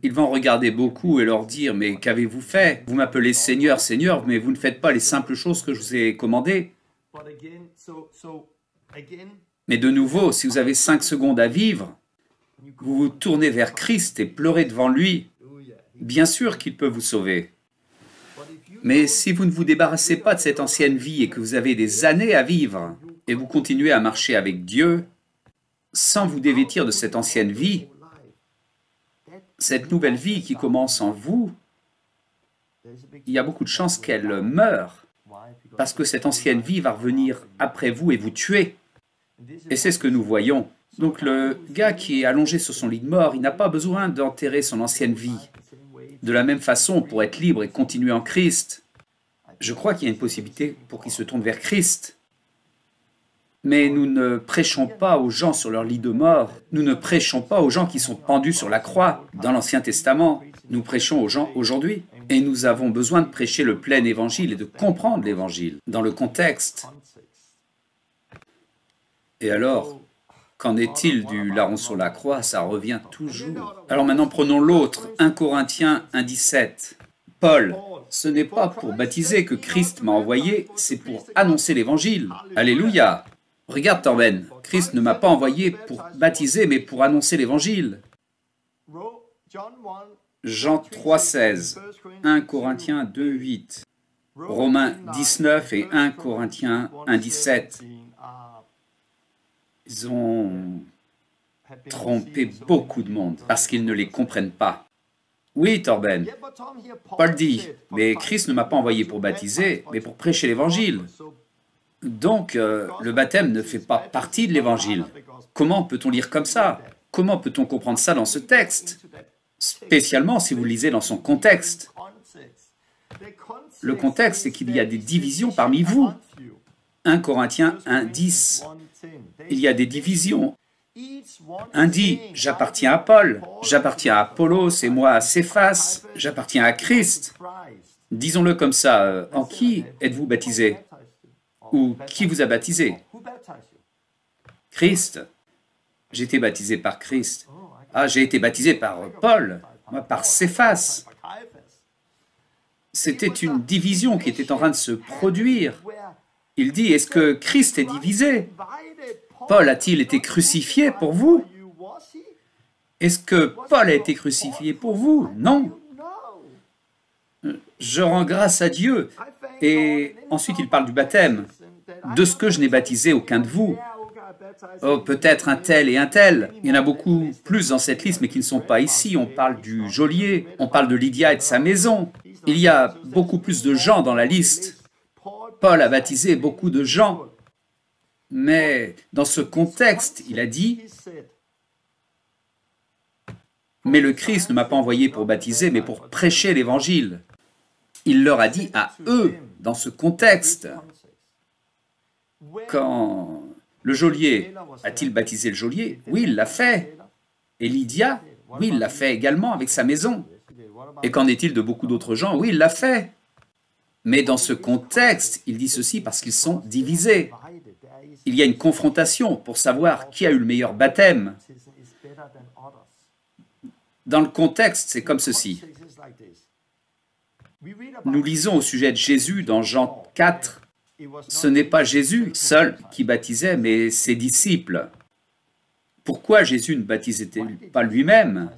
Ils vont regarder beaucoup et leur dire « Mais qu'avez-vous fait? Vous m'appelez Seigneur, Seigneur, mais vous ne faites pas les simples choses que je vous ai commandées. » Mais de nouveau, si vous avez 5 secondes à vivre, vous vous tournez vers Christ et pleurez devant lui. Bien sûr qu'il peut vous sauver. Mais si vous ne vous débarrassez pas de cette ancienne vie et que vous avez des années à vivre, et vous continuez à marcher avec Dieu, sans vous dévêtir de cette ancienne vie, cette nouvelle vie qui commence en vous, il y a beaucoup de chances qu'elle meure, parce que cette ancienne vie va revenir après vous et vous tuer. Et c'est ce que nous voyons. Donc le gars qui est allongé sur son lit de mort, il n'a pas besoin d'enterrer son ancienne vie. De la même façon, pour être libre et continuer en Christ, je crois qu'il y a une possibilité pour qu'il se tourne vers Christ. Mais nous ne prêchons pas aux gens sur leur lit de mort. Nous ne prêchons pas aux gens qui sont pendus sur la croix dans l'Ancien Testament. Nous prêchons aux gens aujourd'hui. Et nous avons besoin de prêcher le plein évangile et de comprendre l'évangile dans le contexte. Et alors, qu'en est-il du larron sur la croix? Ça revient toujours. Alors maintenant, prenons l'autre, 1 Corinthiens 1,17. Paul, ce n'est pas pour baptiser que Christ m'a envoyé, c'est pour annoncer l'évangile. Alléluia! Regarde, Torben, Christ ne m'a pas envoyé pour baptiser, mais pour annoncer l'évangile. Jean 3,16, 1 Corinthiens 2,8, Romains 19 et 1 Corinthiens 1,17. Ils ont trompé beaucoup de monde parce qu'ils ne les comprennent pas. Oui, Torben, Paul dit, mais Christ ne m'a pas envoyé pour baptiser, mais pour prêcher l'évangile. Donc, le baptême ne fait pas partie de l'évangile. Comment peut-on lire comme ça? Comment peut-on comprendre ça dans ce texte? Spécialement si vous lisez dans son contexte. Le contexte, c'est qu'il y a des divisions parmi vous. 1 Corinthiens 1,10. Il y a des divisions. Un dit, j'appartiens à Paul, j'appartiens à Apollos et moi à Céphas, j'appartiens à Christ. Disons-le comme ça, en qui êtes-vous baptisé? Ou qui vous a baptisé? Christ. J'ai été baptisé par Christ. Ah, j'ai été baptisé par Paul, moi par Céphas. C'était une division qui était en train de se produire. Il dit, est-ce que Christ est divisé? Paul a-t-il été crucifié pour vous? Est-ce que Paul a été crucifié pour vous? Non. Je rends grâce à Dieu. Et ensuite, il parle du baptême. De ce que je n'ai baptisé aucun de vous. Oh, peut-être un tel et un tel. Il y en a beaucoup plus dans cette liste, mais qui ne sont pas ici. On parle du geôlier, on parle de Lydia et de sa maison. Il y a beaucoup plus de gens dans la liste. Paul a baptisé beaucoup de gens. Mais dans ce contexte, il a dit, Mais le Christ ne m'a pas envoyé pour baptiser, mais pour prêcher l'Évangile. Il leur a dit à eux, dans ce contexte, quand le geôlier a-t-il baptisé le geôlier? Oui, il l'a fait. Et Lydia? Oui, il l'a fait également avec sa maison. Et qu'en est-il de beaucoup d'autres gens? Oui, il l'a fait. Mais dans ce contexte, il dit ceci parce qu'ils sont divisés. Il y a une confrontation pour savoir qui a eu le meilleur baptême. Dans le contexte, c'est comme ceci. Nous lisons au sujet de Jésus dans Jean 4. Ce n'est pas Jésus seul qui baptisait, mais ses disciples. Pourquoi Jésus ne baptisait-il pas lui-même,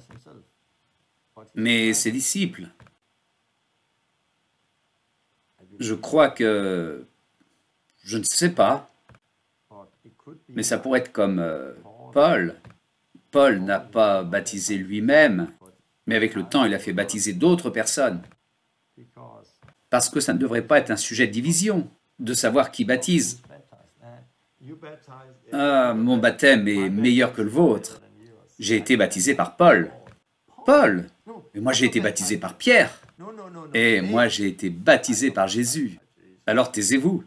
mais ses disciples? Je crois que... je ne sais pas, mais ça pourrait être comme Paul. Paul n'a pas baptisé lui-même, mais avec le temps, il a fait baptiser d'autres personnes. Parce que ça ne devrait pas être un sujet de division, de savoir qui baptise. Ah, mon baptême est meilleur que le vôtre. J'ai été baptisé par Paul. Paul? Mais moi j'ai été baptisé par Pierre. Et moi j'ai été baptisé par Jésus. Alors taisez-vous.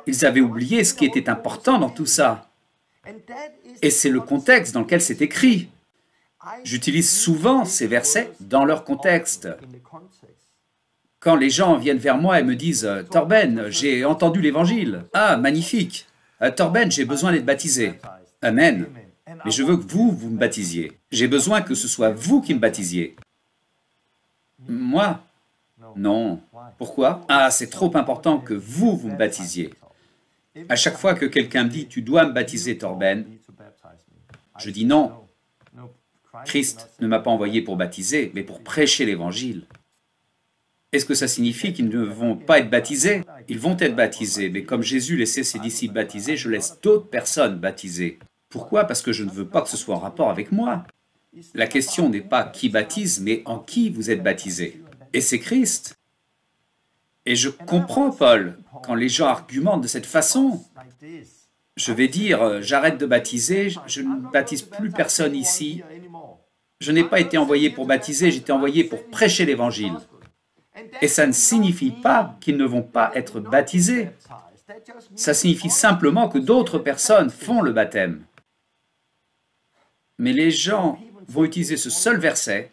Ils avaient oublié ce qui était important dans tout ça. Et c'est le contexte dans lequel c'est écrit. J'utilise souvent ces versets dans leur contexte. Quand les gens viennent vers moi et me disent « Torben, j'ai entendu l'Évangile. Ah, magnifique. Torben, j'ai besoin d'être baptisé. Amen. Mais je veux que vous me baptisiez. J'ai besoin que ce soit vous qui me baptisiez. » Moi? Non. Pourquoi? Ah, c'est trop important que vous me baptisiez. À chaque fois que quelqu'un me dit « Tu dois me baptiser, Torben », je dis non. Christ ne m'a pas envoyé pour baptiser, mais pour prêcher l'Évangile. Est-ce que ça signifie qu'ils ne vont pas être baptisés? Ils vont être baptisés, mais comme Jésus laissait ses disciples baptisés, je laisse d'autres personnes baptiser. Pourquoi? Parce que je ne veux pas que ce soit en rapport avec moi. La question n'est pas qui baptise, mais en qui vous êtes baptisés. Et c'est Christ. Et je comprends Paul, quand les gens argumentent de cette façon. Je vais dire, j'arrête de baptiser, je ne baptise plus personne ici. Je n'ai pas été envoyé pour baptiser, j'ai été envoyé pour prêcher l'Évangile. Et ça ne signifie pas qu'ils ne vont pas être baptisés. Ça signifie simplement que d'autres personnes font le baptême. Mais les gens vont utiliser ce seul verset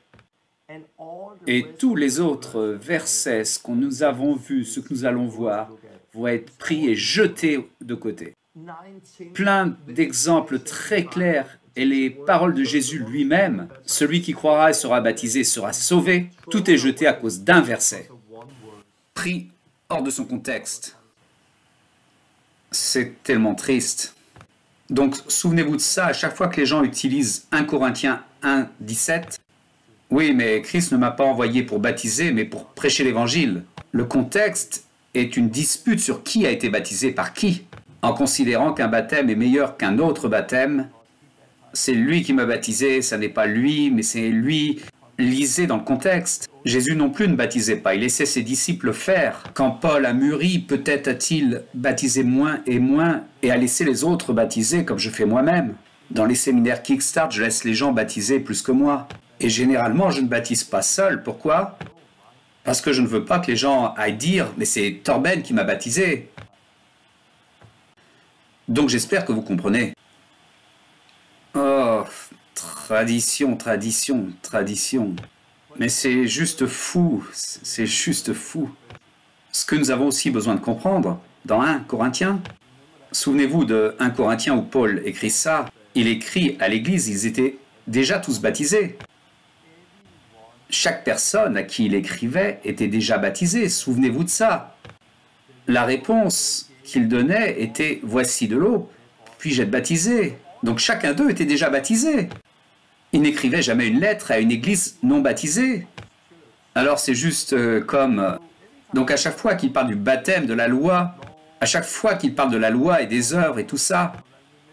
et tous les autres versets, ce que nous avons vu, ce que nous allons voir, vont être pris et jetés de côté. Plein d'exemples très clairs et les paroles de Jésus lui-même, celui qui croira et sera baptisé sera sauvé, tout est jeté à cause d'un verset, pris hors de son contexte. C'est tellement triste. Donc, souvenez-vous de ça, à chaque fois que les gens utilisent 1 Corinthiens 1, 17, oui, mais Christ ne m'a pas envoyé pour baptiser, mais pour prêcher l'Évangile. Le contexte est une dispute sur qui a été baptisé par qui. En considérant qu'un baptême est meilleur qu'un autre baptême, c'est lui qui m'a baptisé, ça n'est pas lui, mais c'est lui. Lisez dans le contexte. Jésus non plus ne baptisait pas, il laissait ses disciples faire. Quand Paul a mûri, peut-être a-t-il baptisé moins et a laissé les autres baptiser comme je fais moi-même. Dans les séminaires Kickstart, je laisse les gens baptiser plus que moi. Et généralement, je ne baptise pas seul. Pourquoi? Parce que je ne veux pas que les gens aillent dire « mais c'est Torben qui m'a baptisé ». Donc j'espère que vous comprenez. Oh, tradition, tradition, tradition. Mais c'est juste fou, c'est juste fou. Ce que nous avons aussi besoin de comprendre, dans 1 Corinthiens, souvenez-vous de 1 Corinthiens où Paul écrit ça, il écrit à l'église, ils étaient déjà tous baptisés. Chaque personne à qui il écrivait était déjà baptisée, souvenez-vous de ça. La réponse qu'il donnait était « voici de l'eau, puis-je être baptisé ?» Donc chacun d'eux était déjà baptisé. Il n'écrivait jamais une lettre à une église non baptisée. Alors c'est juste comme... Donc à chaque fois qu'il parle du baptême, de la loi, à chaque fois qu'il parle de la loi et des œuvres et tout ça,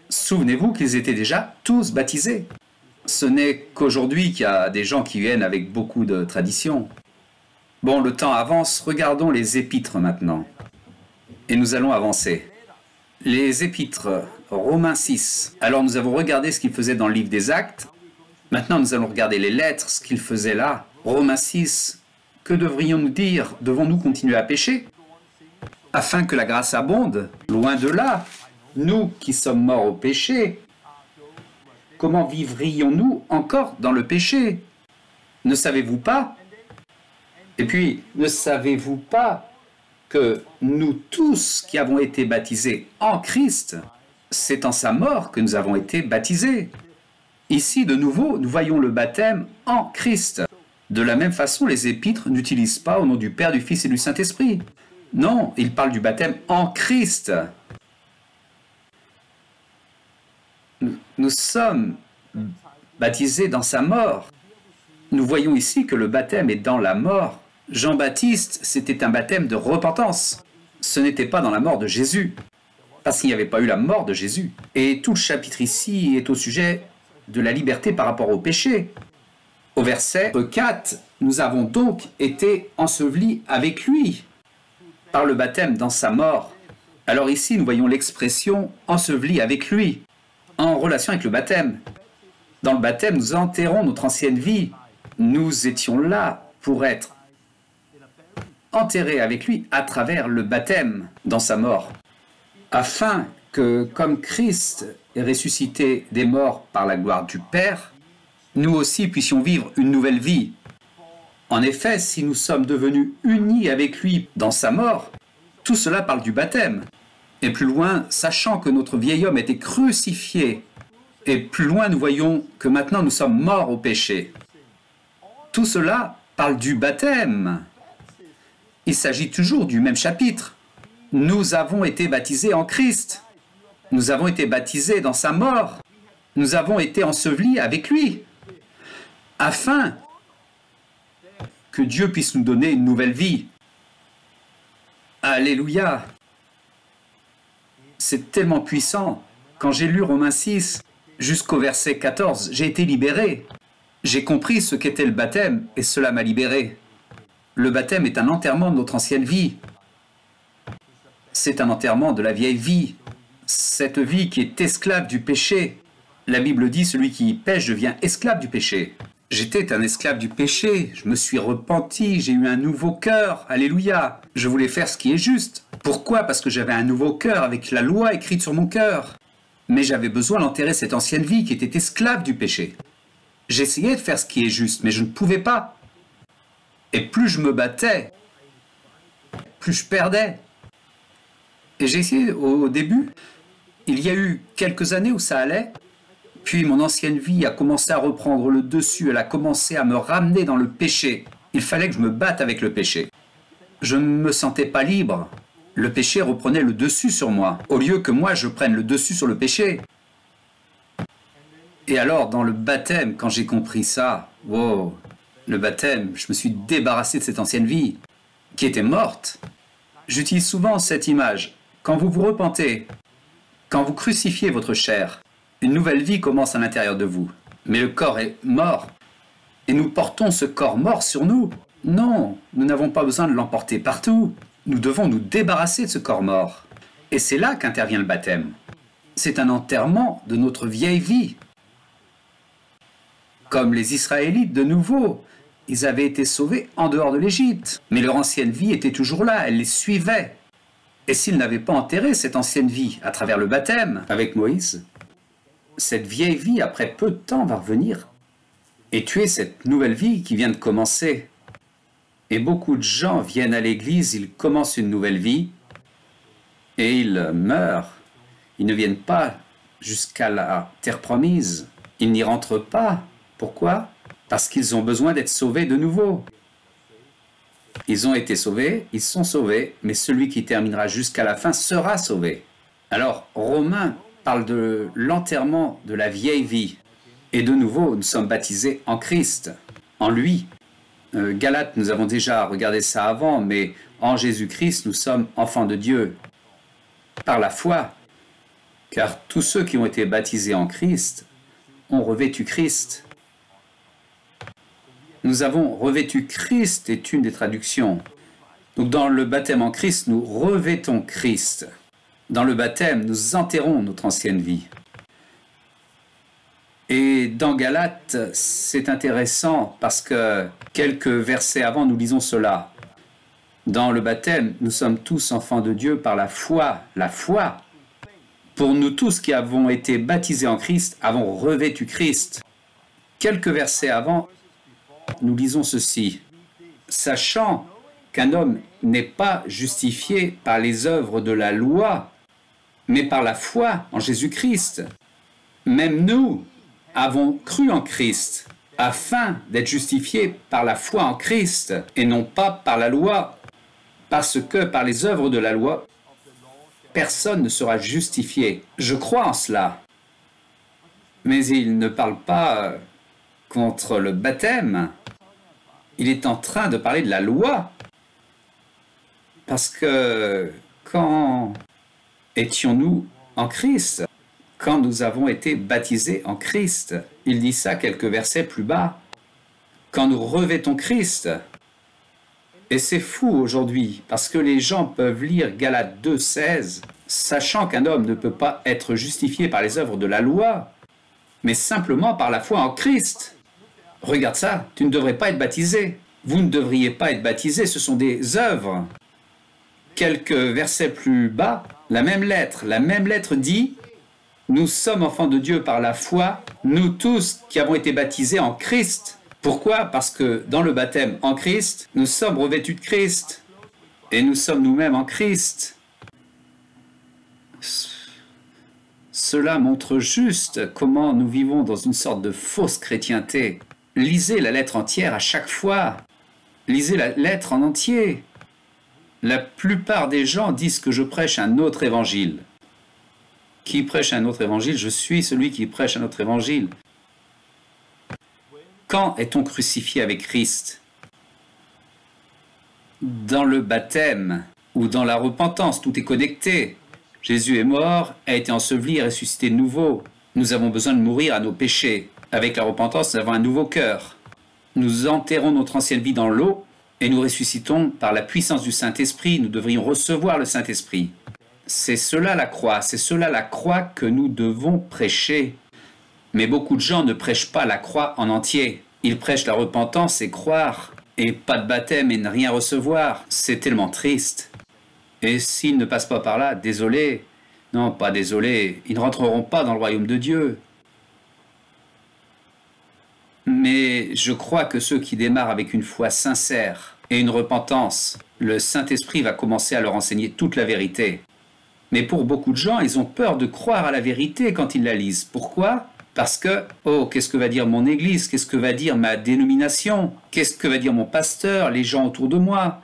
souvenez-vous qu'ils étaient déjà tous baptisés. Ce n'est qu'aujourd'hui qu'il y a des gens qui viennent avec beaucoup de traditions. Bon, le temps avance, regardons les épîtres maintenant. Et nous allons avancer. Les épîtres, Romains 6. Alors nous avons regardé ce qu'il faisait dans le livre des Actes. Maintenant, nous allons regarder les lettres, ce qu'il faisait là. Romains 6, que devrions-nous dire? Devons-nous continuer à pécher afin que la grâce abonde? Loin de là, nous qui sommes morts au péché, comment vivrions-nous encore dans le péché? Ne savez-vous pas? Et puis, ne savez-vous pas que nous tous qui avons été baptisés en Christ, c'est en sa mort que nous avons été baptisés. Ici, de nouveau, nous voyons le baptême en Christ. De la même façon, les épîtres n'utilisent pas au nom du Père, du Fils et du Saint-Esprit. Non, ils parlent du baptême en Christ. Nous sommes baptisés dans sa mort. Nous voyons ici que le baptême est dans la mort. Jean-Baptiste, c'était un baptême de repentance. Ce n'était pas dans la mort de Jésus, parce qu'il n'y avait pas eu la mort de Jésus. Et tout le chapitre ici est au sujet de la liberté par rapport au péché. Au verset 4, nous avons donc été ensevelis avec lui par le baptême dans sa mort. Alors ici, nous voyons l'expression ensevelis avec lui en relation avec le baptême. Dans le baptême, nous enterrons notre ancienne vie. Nous étions là pour être enterrés avec lui à travers le baptême dans sa mort, afin que, comme Christ est ressuscité des morts par la gloire du Père, nous aussi puissions vivre une nouvelle vie. En effet, si nous sommes devenus unis avec lui dans sa mort, tout cela parle du baptême. Et plus loin, sachant que notre vieil homme était crucifié, et plus loin nous voyons que maintenant nous sommes morts au péché. Tout cela parle du baptême. Il s'agit toujours du même chapitre. Nous avons été baptisés en Christ. Nous avons été baptisés dans sa mort. Nous avons été ensevelis avec lui, afin que Dieu puisse nous donner une nouvelle vie. Alléluia! C'est tellement puissant. Quand j'ai lu Romains 6 jusqu'au verset 14, j'ai été libéré. J'ai compris ce qu'était le baptême et cela m'a libéré. Le baptême est un enterrement de notre ancienne vie. C'est un enterrement de la vieille vie. Cette vie qui est esclave du péché. La Bible dit, celui qui pêche devient esclave du péché. J'étais un esclave du péché, je me suis repenti, j'ai eu un nouveau cœur, alléluia. Je voulais faire ce qui est juste. Pourquoi? Parce que j'avais un nouveau cœur avec la loi écrite sur mon cœur. Mais j'avais besoin d'enterrer cette ancienne vie qui était esclave du péché. J'essayais de faire ce qui est juste, mais je ne pouvais pas. Et plus je me battais, plus je perdais. Et j'ai essayé au début, il y a eu quelques années où ça allait, puis mon ancienne vie a commencé à reprendre le dessus, elle a commencé à me ramener dans le péché. Il fallait que je me batte avec le péché. Je ne me sentais pas libre. Le péché reprenait le dessus sur moi, au lieu que moi je prenne le dessus sur le péché. Et alors, dans le baptême, quand j'ai compris ça, wow, le baptême, je me suis débarrassé de cette ancienne vie, qui était morte. J'utilise souvent cette image. Quand vous vous repentez, quand vous crucifiez votre chair, une nouvelle vie commence à l'intérieur de vous. Mais le corps est mort. Et nous portons ce corps mort sur nous. Non, nous n'avons pas besoin de l'emporter partout. Nous devons nous débarrasser de ce corps mort. Et c'est là qu'intervient le baptême. C'est un enterrement de notre vieille vie. Comme les Israélites, de nouveau, ils avaient été sauvés en dehors de l'Égypte. Mais leur ancienne vie était toujours là, elle les suivait. Et s'ils n'avaient pas enterré cette ancienne vie à travers le baptême avec Moïse, cette vieille vie, après peu de temps, va revenir et tuer cette nouvelle vie qui vient de commencer. Et beaucoup de gens viennent à l'église, ils commencent une nouvelle vie et ils meurent. Ils ne viennent pas jusqu'à la terre promise. Ils n'y rentrent pas. Pourquoi? Parce qu'ils ont besoin d'être sauvés de nouveau. Ils ont été sauvés, ils sont sauvés, mais celui qui terminera jusqu'à la fin sera sauvé. Alors, Romains parle de l'enterrement de la vieille vie. Et de nouveau, nous sommes baptisés en Christ, en lui. Galates, nous avons déjà regardé ça avant, mais en Jésus-Christ, nous sommes enfants de Dieu. Par la foi, car tous ceux qui ont été baptisés en Christ ont revêtu Christ. Nous avons revêtu Christ est une des traductions. Donc dans le baptême en Christ, nous revêtons Christ. Dans le baptême, nous enterrons notre ancienne vie. Et dans Galates, c'est intéressant parce que quelques versets avant, nous lisons cela. Dans le baptême, nous sommes tous enfants de Dieu par la foi. La foi. Pour nous tous qui avons été baptisés en Christ, avons revêtu Christ. Quelques versets avant, nous lisons ceci. Sachant qu'un homme n'est pas justifié par les œuvres de la loi, mais par la foi en Jésus-Christ. Même nous avons cru en Christ, afin d'être justifiés par la foi en Christ, et non pas par la loi, parce que par les œuvres de la loi, personne ne sera justifié. Je crois en cela. Mais il ne parle pas contre le baptême. Il est en train de parler de la loi. Parce que quand étions-nous en Christ? Quand nous avons été baptisés en Christ. Il dit ça quelques versets plus bas. Quand nous revêtons Christ. Et c'est fou aujourd'hui, parce que les gens peuvent lire Galates 2,16, sachant qu'un homme ne peut pas être justifié par les œuvres de la loi, mais simplement par la foi en Christ. Regarde ça, tu ne devrais pas être baptisé. Vous ne devriez pas être baptisé, ce sont des œuvres. Quelques versets plus bas, la même lettre dit « Nous sommes enfants de Dieu par la foi, nous tous qui avons été baptisés en Christ. » Pourquoi? Parce que dans le baptême en Christ, nous sommes revêtus de Christ. Et nous sommes nous-mêmes en Christ. Cela montre juste comment nous vivons dans une sorte de fausse chrétienté. Lisez la lettre entière à chaque fois. Lisez la lettre en entier. La plupart des gens disent que je prêche un autre évangile. Qui prêche un autre évangile? Je suis celui qui prêche un autre évangile. Quand est-on crucifié avec Christ? Dans le baptême ou dans la repentance, tout est connecté. Jésus est mort, a été enseveli et ressuscité de nouveau. Nous avons besoin de mourir à nos péchés. Avec la repentance, nous avons un nouveau cœur. Nous enterrons notre ancienne vie dans l'eau et nous ressuscitons par la puissance du Saint-Esprit. Nous devrions recevoir le Saint-Esprit. C'est cela la croix, c'est cela la croix que nous devons prêcher. Mais beaucoup de gens ne prêchent pas la croix en entier. Ils prêchent la repentance et croire, et pas de baptême et ne rien recevoir. C'est tellement triste. Et s'ils ne passent pas par là, désolé. Non, pas désolé, ils ne rentreront pas dans le royaume de Dieu. Mais je crois que ceux qui démarrent avec une foi sincère et une repentance, le Saint-Esprit va commencer à leur enseigner toute la vérité. Mais pour beaucoup de gens, ils ont peur de croire à la vérité quand ils la lisent. Pourquoi? Parce que, oh, qu'est-ce que va dire mon église? Qu'est-ce que va dire ma dénomination? Qu'est-ce que va dire mon pasteur? Les gens autour de moi?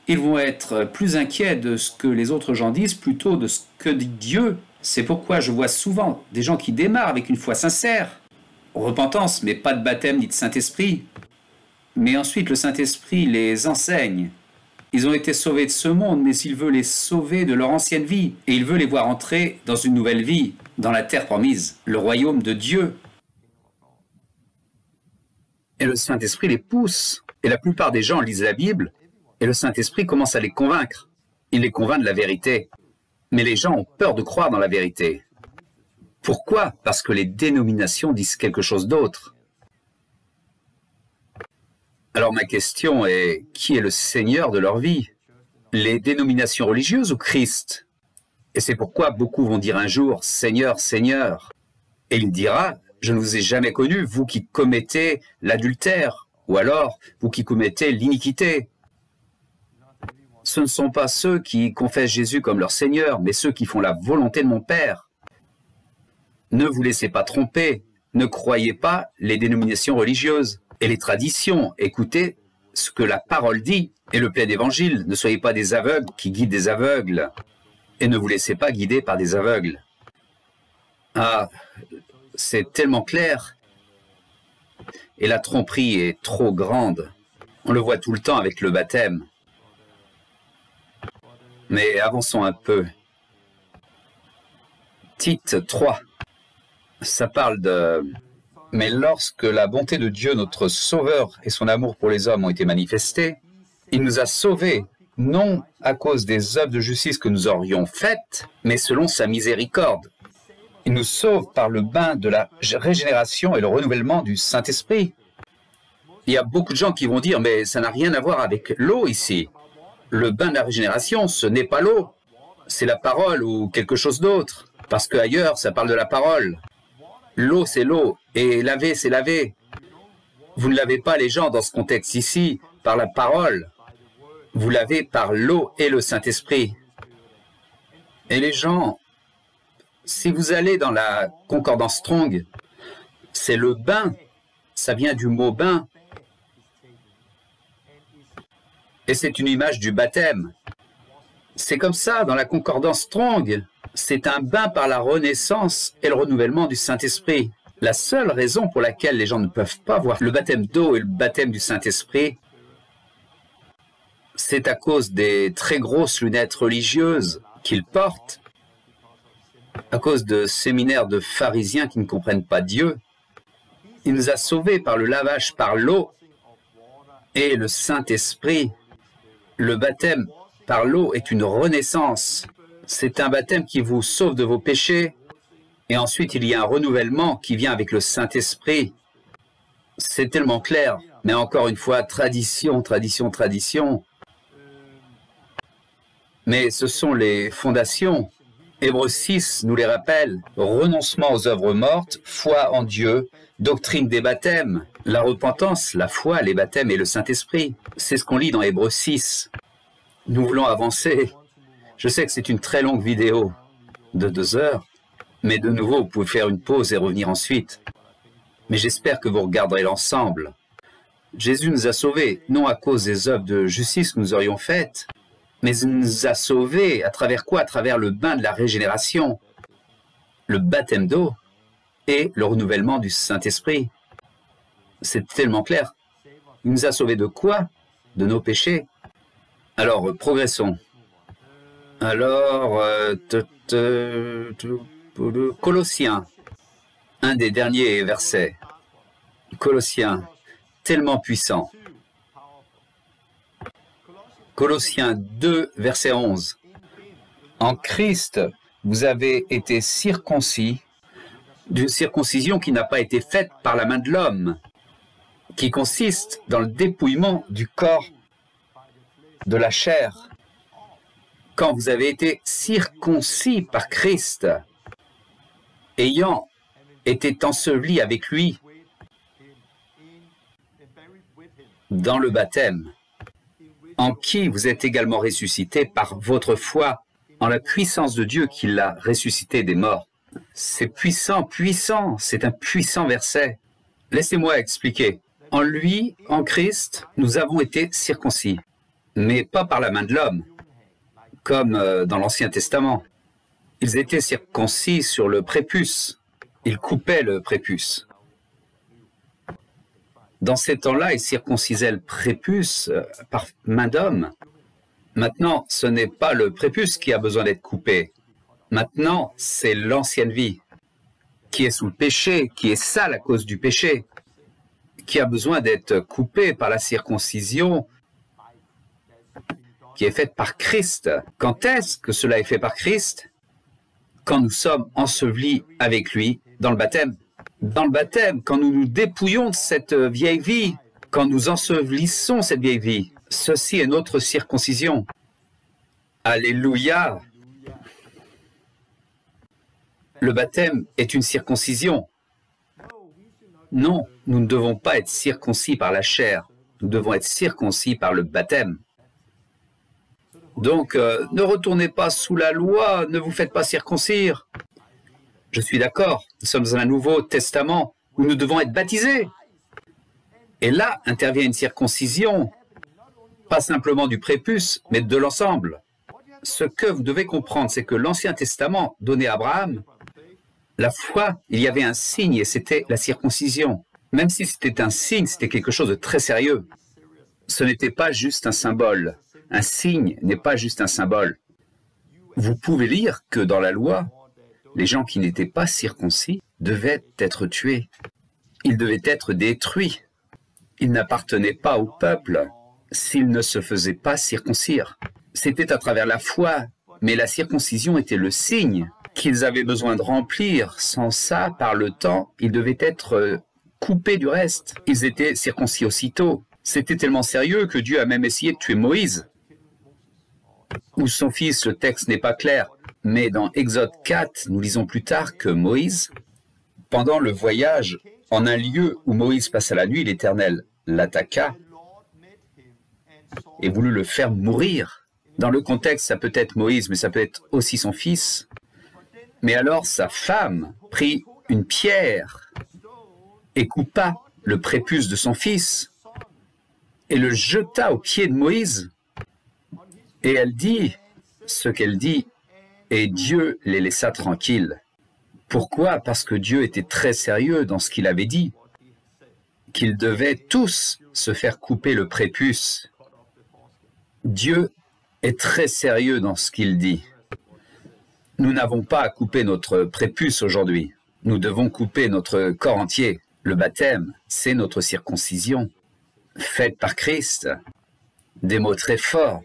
Ils vont être plus inquiets de ce que les autres gens disent plutôt de ce que dit Dieu. C'est pourquoi je vois souvent des gens qui démarrent avec une foi sincère, repentance, mais pas de baptême ni de Saint-Esprit. Mais ensuite, le Saint-Esprit les enseigne. Ils ont été sauvés de ce monde, mais il veut les sauver de leur ancienne vie. Et il veut les voir entrer dans une nouvelle vie, dans la terre promise, le royaume de Dieu. Et le Saint-Esprit les pousse. Et la plupart des gens lisent la Bible, et le Saint-Esprit commence à les convaincre. Il les convainc de la vérité. Mais les gens ont peur de croire dans la vérité. Pourquoi? Parce que les dénominations disent quelque chose d'autre. Alors ma question est, qui est le Seigneur de leur vie? Les dénominations religieuses ou Christ? Et c'est pourquoi beaucoup vont dire un jour, Seigneur, Seigneur. Et il dira, je ne vous ai jamais connu, vous qui commettez l'adultère, ou alors vous qui commettez l'iniquité. Ce ne sont pas ceux qui confessent Jésus comme leur Seigneur, mais ceux qui font la volonté de mon Père. Ne vous laissez pas tromper, ne croyez pas les dénominations religieuses et les traditions. Écoutez ce que la parole dit et le plein d'évangile. Ne soyez pas des aveugles qui guident des aveugles et ne vous laissez pas guider par des aveugles. Ah, c'est tellement clair. Et la tromperie est trop grande. On le voit tout le temps avec le baptême. Mais avançons un peu. Tite 3. Ça parle de... Mais lorsque la bonté de Dieu, notre Sauveur, et son amour pour les hommes ont été manifestés, il nous a sauvés, non à cause des œuvres de justice que nous aurions faites, mais selon sa miséricorde. Il nous sauve par le bain de la régénération et le renouvellement du Saint-Esprit. Il y a beaucoup de gens qui vont dire, mais ça n'a rien à voir avec l'eau ici. Le bain de la régénération, ce n'est pas l'eau, c'est la parole ou quelque chose d'autre. Parce qu'ailleurs, ça parle de la parole. L'eau, c'est l'eau, et laver, c'est laver. Vous ne lavez pas les gens dans ce contexte ici par la parole. Vous lavez par l'eau et le Saint-Esprit. Et les gens, si vous allez dans la concordance Strong, c'est le bain, ça vient du mot bain. Et c'est une image du baptême. C'est comme ça dans la concordance Strong. C'est un bain par la renaissance et le renouvellement du Saint-Esprit. La seule raison pour laquelle les gens ne peuvent pas voir le baptême d'eau et le baptême du Saint-Esprit, c'est à cause des très grosses lunettes religieuses qu'ils portent, à cause de séminaires de pharisiens qui ne comprennent pas Dieu. Il nous a sauvés par le lavage par l'eau et le Saint-Esprit. Le baptême par l'eau est une renaissance. C'est un baptême qui vous sauve de vos péchés. Et ensuite, il y a un renouvellement qui vient avec le Saint-Esprit. C'est tellement clair. Mais encore une fois, tradition, tradition, tradition. Mais ce sont les fondations. Hébreux 6 nous les rappelle. Renoncement aux œuvres mortes, foi en Dieu, doctrine des baptêmes, la repentance, la foi, les baptêmes et le Saint-Esprit. C'est ce qu'on lit dans Hébreux 6. Nous voulons avancer. Je sais que c'est une très longue vidéo de 2 heures, mais de nouveau, vous pouvez faire une pause et revenir ensuite. Mais j'espère que vous regarderez l'ensemble. Jésus nous a sauvés, non à cause des œuvres de justice que nous aurions faites, mais il nous a sauvés à travers quoi? À travers le bain de la régénération, le baptême d'eau et le renouvellement du Saint-Esprit. C'est tellement clair. Il nous a sauvés de quoi? De nos péchés. Alors, progressons. Alors, Colossiens, un des derniers versets. Colossiens, tellement puissant. Colossiens 2, verset 11. En Christ, vous avez été circoncis d'une circoncision qui n'a pas été faite par la main de l'homme, qui consiste dans le dépouillement du corps, de la chair. Quand vous avez été circoncis par Christ, ayant été enseveli avec lui dans le baptême, en qui vous êtes également ressuscité par votre foi en la puissance de Dieu qui l'a ressuscité des morts. C'est puissant, puissant, c'est un puissant verset. Laissez-moi expliquer. En lui, en Christ, nous avons été circoncis, mais pas par la main de l'homme, comme dans l'Ancien Testament. Ils étaient circoncis sur le prépuce. Ils coupaient le prépuce. Dans ces temps-là, ils circoncisaient le prépuce par main d'homme. Maintenant, ce n'est pas le prépuce qui a besoin d'être coupé. Maintenant, c'est l'ancienne vie qui est sous le péché, qui est sale à cause du péché, qui a besoin d'être coupée par la circoncision qui est faite par Christ. Quand est-ce que cela est fait par Christ? Quand nous sommes ensevelis avec lui dans le baptême. Dans le baptême, quand nous nous dépouillons de cette vieille vie, quand nous ensevelissons cette vieille vie, ceci est notre circoncision. Alléluia! Le baptême est une circoncision. Non, nous ne devons pas être circoncis par la chair. Nous devons être circoncis par le baptême. Donc, ne retournez pas sous la loi, ne vous faites pas circoncire. Je suis d'accord, nous sommes dans un Nouveau Testament où nous devons être baptisés. Et là intervient une circoncision, pas simplement du prépuce, mais de l'ensemble. Ce que vous devez comprendre, c'est que l'Ancien Testament donnait à Abraham la foi, il y avait un signe et c'était la circoncision. Même si c'était un signe, c'était quelque chose de très sérieux. Ce n'était pas juste un symbole. Un signe n'est pas juste un symbole. Vous pouvez lire que dans la loi, les gens qui n'étaient pas circoncis devaient être tués. Ils devaient être détruits. Ils n'appartenaient pas au peuple s'ils ne se faisaient pas circoncire. C'était à travers la foi, mais la circoncision était le signe qu'ils avaient besoin de remplir. Sans ça, par le temps, ils devaient être coupés du reste. Ils étaient circoncis aussitôt. C'était tellement sérieux que Dieu a même essayé de tuer Moïse. Ou son fils, le texte n'est pas clair. Mais dans Exode 4, nous lisons plus tard que Moïse, pendant le voyage, en un lieu où Moïse passa la nuit, l'Éternel l'attaqua et voulut le faire mourir. Dans le contexte, ça peut être Moïse, mais ça peut être aussi son fils. Mais alors sa femme prit une pierre et coupa le prépuce de son fils et le jeta aux pieds de Moïse. Et elle dit ce qu'elle dit, et Dieu les laissa tranquilles. Pourquoi? Parce que Dieu était très sérieux dans ce qu'il avait dit, qu'ils devaient tous se faire couper le prépuce. Dieu est très sérieux dans ce qu'il dit. Nous n'avons pas à couper notre prépuce aujourd'hui. Nous devons couper notre corps entier. Le baptême, c'est notre circoncision, faite par Christ. Des mots très forts.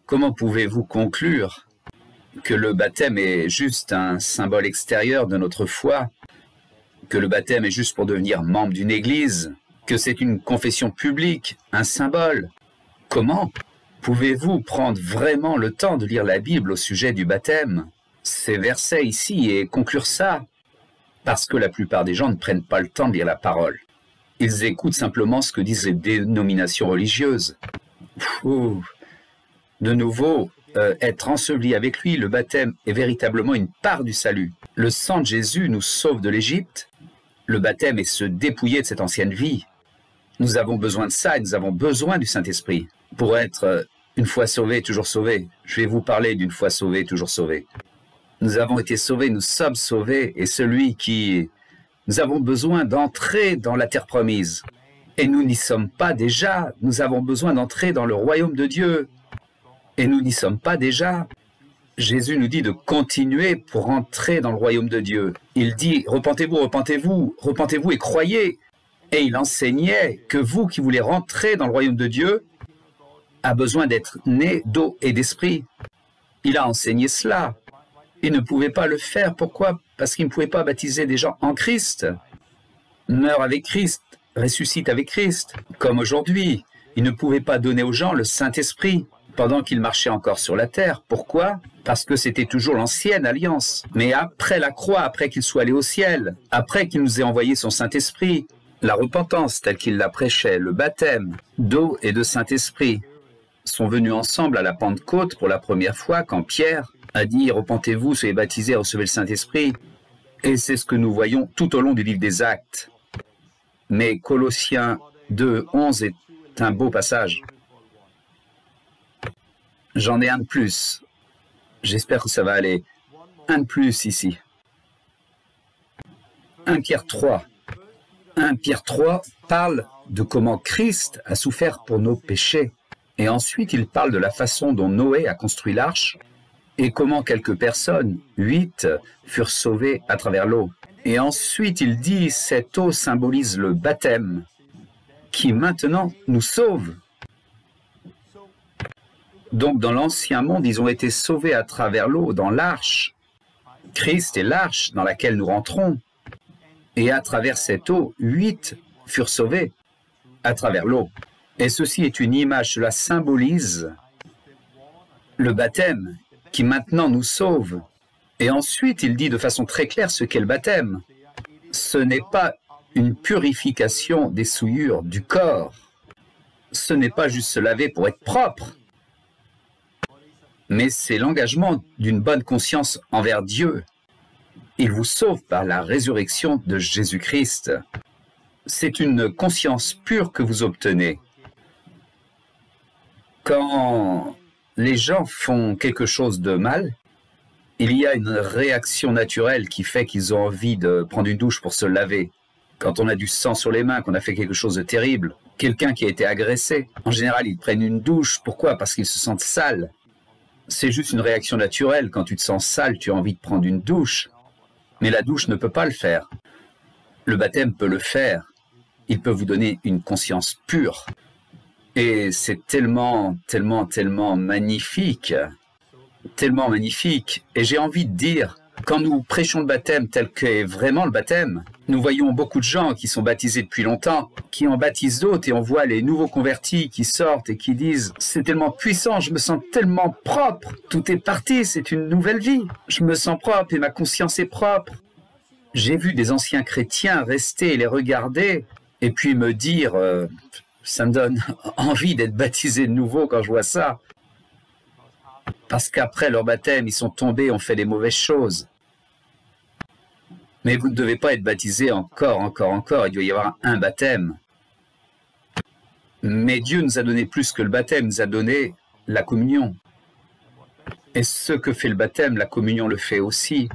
Comment pouvez-vous conclure que le baptême est juste un symbole extérieur de notre foi, que le baptême est juste pour devenir membre d'une église, que c'est une confession publique, un symbole? Comment pouvez-vous prendre vraiment le temps de lire la Bible au sujet du baptême, ces versets ici, et conclure ça? Parce que la plupart des gens ne prennent pas le temps de lire la parole. Ils écoutent simplement ce que disent les dénominations religieuses. De nouveau, être enseveli avec lui, le baptême est véritablement une part du salut. Le sang de Jésus nous sauve de l'Égypte. Le baptême est se dépouiller de cette ancienne vie. Nous avons besoin de ça et nous avons besoin du Saint-Esprit pour être une fois sauvé, toujours sauvé. Je vais vous parler d'une fois sauvé, toujours sauvé. Nous avons été sauvés, nous sommes sauvés, et celui qui... Nous avons besoin d'entrer dans la terre promise. Et nous n'y sommes pas déjà. Nous avons besoin d'entrer dans le royaume de Dieu. Et nous n'y sommes pas déjà. Jésus nous dit de continuer pour entrer dans le royaume de Dieu. Il dit, repentez-vous, repentez-vous, repentez-vous et croyez. Et il enseignait que vous qui voulez rentrer dans le royaume de Dieu, a besoin d'être né d'eau et d'esprit. Il a enseigné cela. Il ne pouvait pas le faire. Pourquoi? Parce qu'il ne pouvait pas baptiser des gens en Christ. Meurt avec Christ, ressuscite avec Christ. Comme aujourd'hui, il ne pouvait pas donner aux gens le Saint-Esprit pendant qu'il marchait encore sur la terre. Pourquoi? Parce que c'était toujours l'ancienne alliance. Mais après la croix, après qu'il soit allé au ciel, après qu'il nous ait envoyé son Saint-Esprit, la repentance telle qu'il la prêchait, le baptême d'eau et de Saint-Esprit, sont venus ensemble à la Pentecôte pour la première fois quand Pierre a dit « Repentez-vous, soyez baptisés, recevez le Saint-Esprit ». Et c'est ce que nous voyons tout au long du livre des Actes. Mais Colossiens 2, 11 est un beau passage. J'en ai un de plus. J'espère que ça va aller. Un de plus ici. 1 Pierre 3. 1 Pierre 3 parle de comment Christ a souffert pour nos péchés. Et ensuite, il parle de la façon dont Noé a construit l'arche et comment quelques personnes, 8, furent sauvées à travers l'eau. Et ensuite, il dit, cette eau symbolise le baptême qui maintenant nous sauve. Donc, dans l'ancien monde, ils ont été sauvés à travers l'eau, dans l'arche. Christ est l'arche dans laquelle nous rentrons. Et à travers cette eau, 8 furent sauvés à travers l'eau. Et ceci est une image, cela symbolise le baptême qui maintenant nous sauve. Et ensuite, il dit de façon très claire ce qu'est le baptême. Ce n'est pas une purification des souillures du corps. Ce n'est pas juste se laver pour être propre. Mais c'est l'engagement d'une bonne conscience envers Dieu. Il vous sauve par la résurrection de Jésus-Christ. C'est une conscience pure que vous obtenez. Quand les gens font quelque chose de mal, il y a une réaction naturelle qui fait qu'ils ont envie de prendre une douche pour se laver. Quand on a du sang sur les mains, qu'on a fait quelque chose de terrible, quelqu'un qui a été agressé, en général, ils prennent une douche. Pourquoi? Parce qu'ils se sentent sales. C'est juste une réaction naturelle. Quand tu te sens sale, tu as envie de prendre une douche. Mais la douche ne peut pas le faire. Le baptême peut le faire. Il peut vous donner une conscience pure. Et c'est tellement, tellement, tellement magnifique. Tellement magnifique. Et j'ai envie de dire, Quand nous prêchons le baptême tel qu'est vraiment le baptême, nous voyons beaucoup de gens qui sont baptisés depuis longtemps, qui en baptisent d'autres, et on voit les nouveaux convertis qui sortent et qui disent « C'est tellement puissant, je me sens tellement propre, tout est parti, c'est une nouvelle vie, je me sens propre et ma conscience est propre. » J'ai vu des anciens chrétiens rester et les regarder, et puis me dire ça me donne envie d'être baptisé de nouveau quand je vois ça. Parce qu'après leur baptême, ils sont tombés, ont fait des mauvaises choses. Mais vous ne devez pas être baptisé encore. Il doit y avoir un baptême. Mais Dieu nous a donné plus que le baptême, il nous a donné la communion. Et ce que fait le baptême, la communion le fait aussi.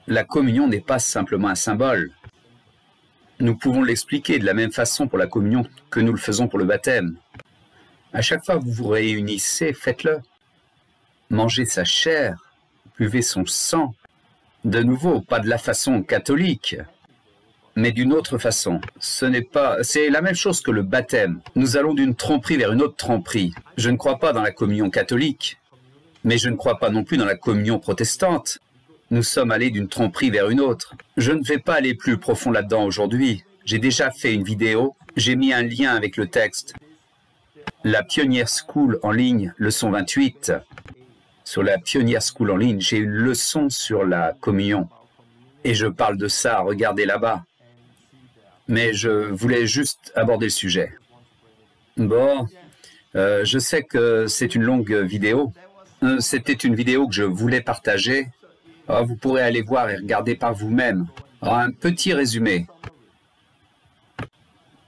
La communion n'est pas simplement un symbole. Nous pouvons l'expliquer de la même façon pour la communion que nous le faisons pour le baptême. À chaque fois que vous vous réunissez, faites-le. Mangez sa chair, buvez son sang. De nouveau, pas de la façon catholique, mais d'une autre façon. C'est la même chose que le baptême. Nous allons d'une tromperie vers une autre tromperie. Je ne crois pas dans la communion catholique, mais je ne crois pas non plus dans la communion protestante. Nous sommes allés d'une tromperie vers une autre. Je ne vais pas aller plus profond là-dedans aujourd'hui. J'ai déjà fait une vidéo, j'ai mis un lien avec le texte. La Pioneer School en ligne, leçon 28. Sur la Pioneer School en ligne, j'ai une leçon sur la communion. Et je parle de ça, regardez là-bas. Mais je voulais juste aborder le sujet. Bon, je sais que c'est une longue vidéo. C'était une vidéo que je voulais partager. Alors, vous pourrez aller voir et regarder par vous-même. Un petit résumé.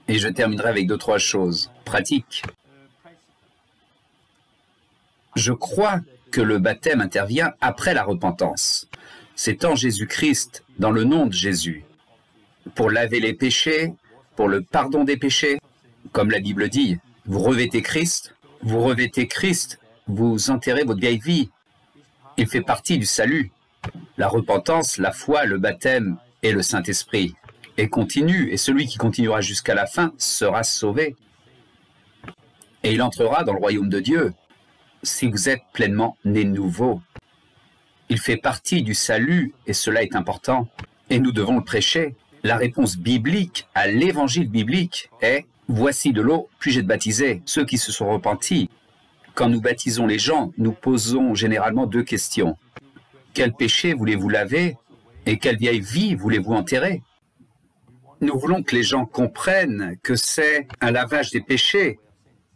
Et je terminerai avec 2-3 choses pratiques. Je crois que le baptême intervient après la repentance. C'est en Jésus-Christ, dans le nom de Jésus, pour laver les péchés, pour le pardon des péchés. Comme la Bible dit, vous revêtez Christ, vous enterrez votre vieille vie. Il fait partie du salut. La repentance, la foi, le baptême et le Saint-Esprit. Et continue, et celui qui continuera jusqu'à la fin sera sauvé. Et il entrera dans le royaume de Dieu. Si vous êtes pleinement né nouveau. Il fait partie du salut et cela est important. Et nous devons le prêcher. La réponse biblique à l'évangile biblique est « Voici de l'eau, puis-je être baptisé ?» Ceux qui se sont repentis. Quand nous baptisons les gens, nous posons généralement 2 questions. Quel péché voulez-vous laver et quelle vieille vie voulez-vous enterrer? Nous voulons que les gens comprennent que c'est un lavage des péchés.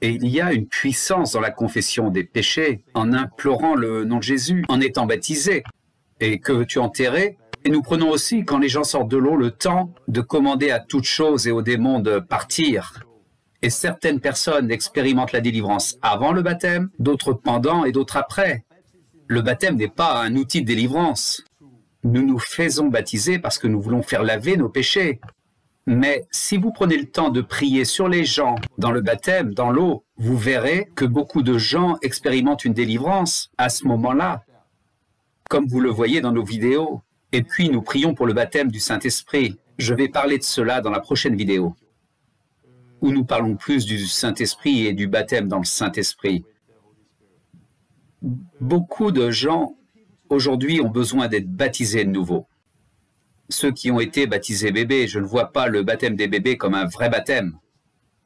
Et il y a une puissance dans la confession des péchés, en implorant le nom de Jésus, en étant baptisé. Et que veux-tu enterrer? Et nous prenons aussi, quand les gens sortent de l'eau, le temps de commander à toutes choses et aux démons de partir. Et certaines personnes expérimentent la délivrance avant le baptême, d'autres pendant et d'autres après. Le baptême n'est pas un outil de délivrance. Nous nous faisons baptiser parce que nous voulons faire laver nos péchés. Mais si vous prenez le temps de prier sur les gens dans le baptême, dans l'eau, vous verrez que beaucoup de gens expérimentent une délivrance à ce moment-là, comme vous le voyez dans nos vidéos. Et puis nous prions pour le baptême du Saint-Esprit. Je vais parler de cela dans la prochaine vidéo, où nous parlons plus du Saint-Esprit et du baptême dans le Saint-Esprit. Beaucoup de gens aujourd'hui ont besoin d'être baptisés de nouveau. Ceux qui ont été baptisés bébés, je ne vois pas le baptême des bébés comme un vrai baptême.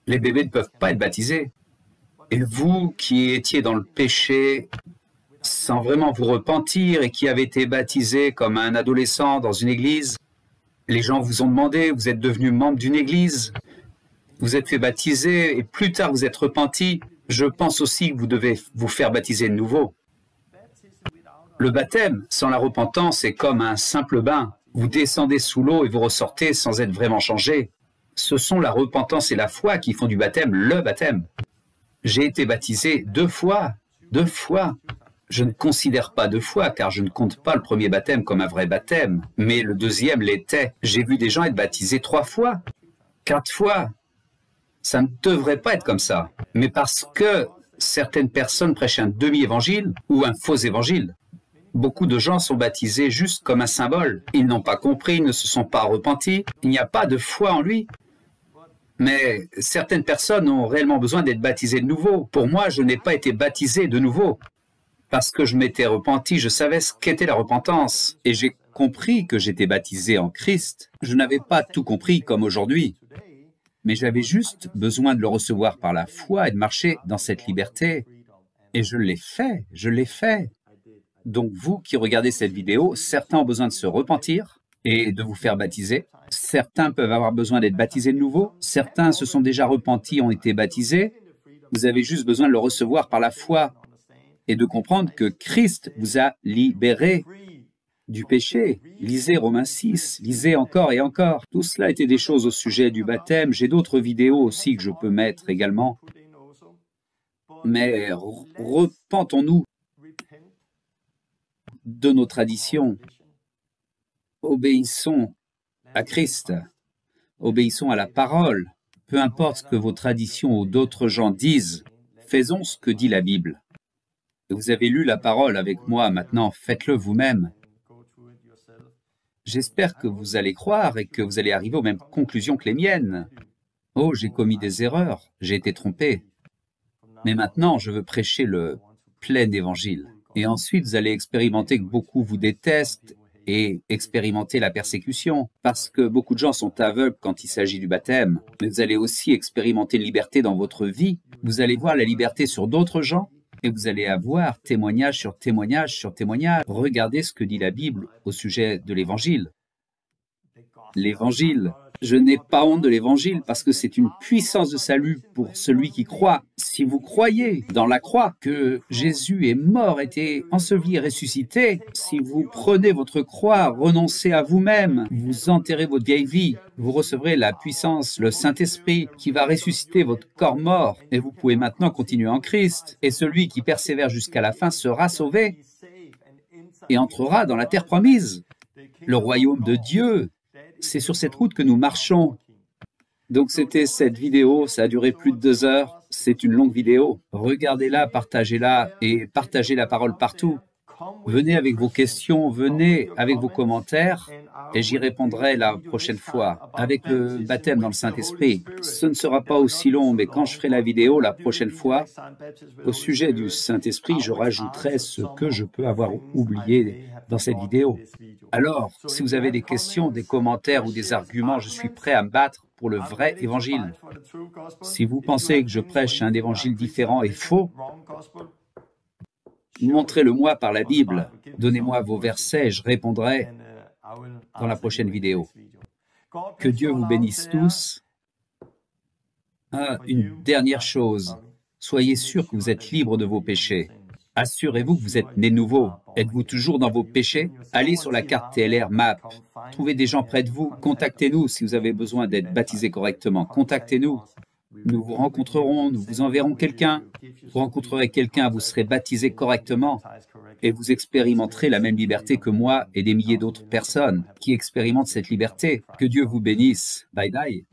Les bébés ne peuvent pas être baptisés. Et vous qui étiez dans le péché, sans vraiment vous repentir et qui avez été baptisé comme un adolescent dans une église, les gens vous ont demandé, vous êtes devenu membre d'une église, vous êtes fait baptiser et plus tard vous êtes repenti, je pense aussi que vous devez vous faire baptiser de nouveau. Le baptême sans la repentance est comme un simple bain. Vous descendez sous l'eau et vous ressortez sans être vraiment changé. Ce sont la repentance et la foi qui font du baptême le baptême. J'ai été baptisé 2 fois. 2 fois. Je ne considère pas 2 fois car je ne compte pas le premier baptême comme un vrai baptême. Mais le deuxième l'était. J'ai vu des gens être baptisés 3 fois, 4 fois. Ça ne devrait pas être comme ça. Mais parce que certaines personnes prêchent un demi-évangile ou un faux évangile. Beaucoup de gens sont baptisés juste comme un symbole. Ils n'ont pas compris, ils ne se sont pas repentis. Il n'y a pas de foi en lui. Mais certaines personnes ont réellement besoin d'être baptisées de nouveau. Pour moi, je n'ai pas été baptisé de nouveau. Parce que je m'étais repenti, je savais ce qu'était la repentance. Et j'ai compris que j'étais baptisé en Christ. Je n'avais pas tout compris comme aujourd'hui. Mais j'avais juste besoin de le recevoir par la foi et de marcher dans cette liberté. Et je l'ai fait, je l'ai fait. Donc vous qui regardez cette vidéo, certains ont besoin de se repentir et de vous faire baptiser. Certains peuvent avoir besoin d'être baptisés de nouveau. Certains se sont déjà repentis, ont été baptisés. Vous avez juste besoin de le recevoir par la foi et de comprendre que Christ vous a libéré du péché. Lisez Romains 6, lisez encore et encore. Tout cela était des choses au sujet du baptême. J'ai d'autres vidéos aussi que je peux mettre également. Mais repentons-nous de nos traditions. Obéissons à Christ. Obéissons à la parole. Peu importe ce que vos traditions ou d'autres gens disent, faisons ce que dit la Bible. Vous avez lu la parole avec moi, maintenant faites-le vous-même. J'espère que vous allez croire et que vous allez arriver aux mêmes conclusions que les miennes. Oh, j'ai commis des erreurs, j'ai été trompé. Mais maintenant, je veux prêcher le plein évangile. Et ensuite, vous allez expérimenter que beaucoup vous détestent et expérimenter la persécution, parce que beaucoup de gens sont aveugles quand il s'agit du baptême. Mais vous allez aussi expérimenter une liberté dans votre vie. Vous allez voir la liberté sur d'autres gens et vous allez avoir témoignage sur témoignage sur témoignage. Regardez ce que dit la Bible au sujet de l'Évangile. L'Évangile. Je n'ai pas honte de l'Évangile parce que c'est une puissance de salut pour celui qui croit. Si vous croyez dans la croix que Jésus est mort, été enseveli et ressuscité, si vous prenez votre croix, renoncez à vous-même, vous enterrez votre vieille vie, vous recevrez la puissance, le Saint-Esprit qui va ressusciter votre corps mort et vous pouvez maintenant continuer en Christ. Et celui qui persévère jusqu'à la fin sera sauvé et entrera dans la terre promise, le royaume de Dieu. C'est sur cette route que nous marchons. Donc c'était cette vidéo, ça a duré plus de 2 heures. C'est une longue vidéo. Regardez-la, partagez-la et partagez la parole partout. Venez avec vos questions, venez avec vos commentaires et j'y répondrai la prochaine fois avec le baptême dans le Saint-Esprit. Ce ne sera pas aussi long, mais quand je ferai la vidéo la prochaine fois, au sujet du Saint-Esprit, je rajouterai ce que je peux avoir oublié dans cette vidéo. Alors, si vous avez des questions, des commentaires ou des arguments, je suis prêt à me battre pour le vrai évangile. Si vous pensez que je prêche un évangile différent et faux, montrez-le-moi par la Bible. Donnez-moi vos versets et je répondrai dans la prochaine vidéo. Que Dieu vous bénisse tous. Une dernière chose. Soyez sûr que vous êtes libre de vos péchés. Assurez-vous que vous êtes né nouveau. Êtes-vous toujours dans vos péchés? Allez sur la carte TLR Map. Trouvez des gens près de vous. Contactez-nous si vous avez besoin d'être baptisé correctement. Contactez-nous. Nous vous rencontrerons, nous vous enverrons quelqu'un. Vous rencontrerez quelqu'un, vous serez baptisé correctement et vous expérimenterez la même liberté que moi et des milliers d'autres personnes qui expérimentent cette liberté. Que Dieu vous bénisse. Bye bye.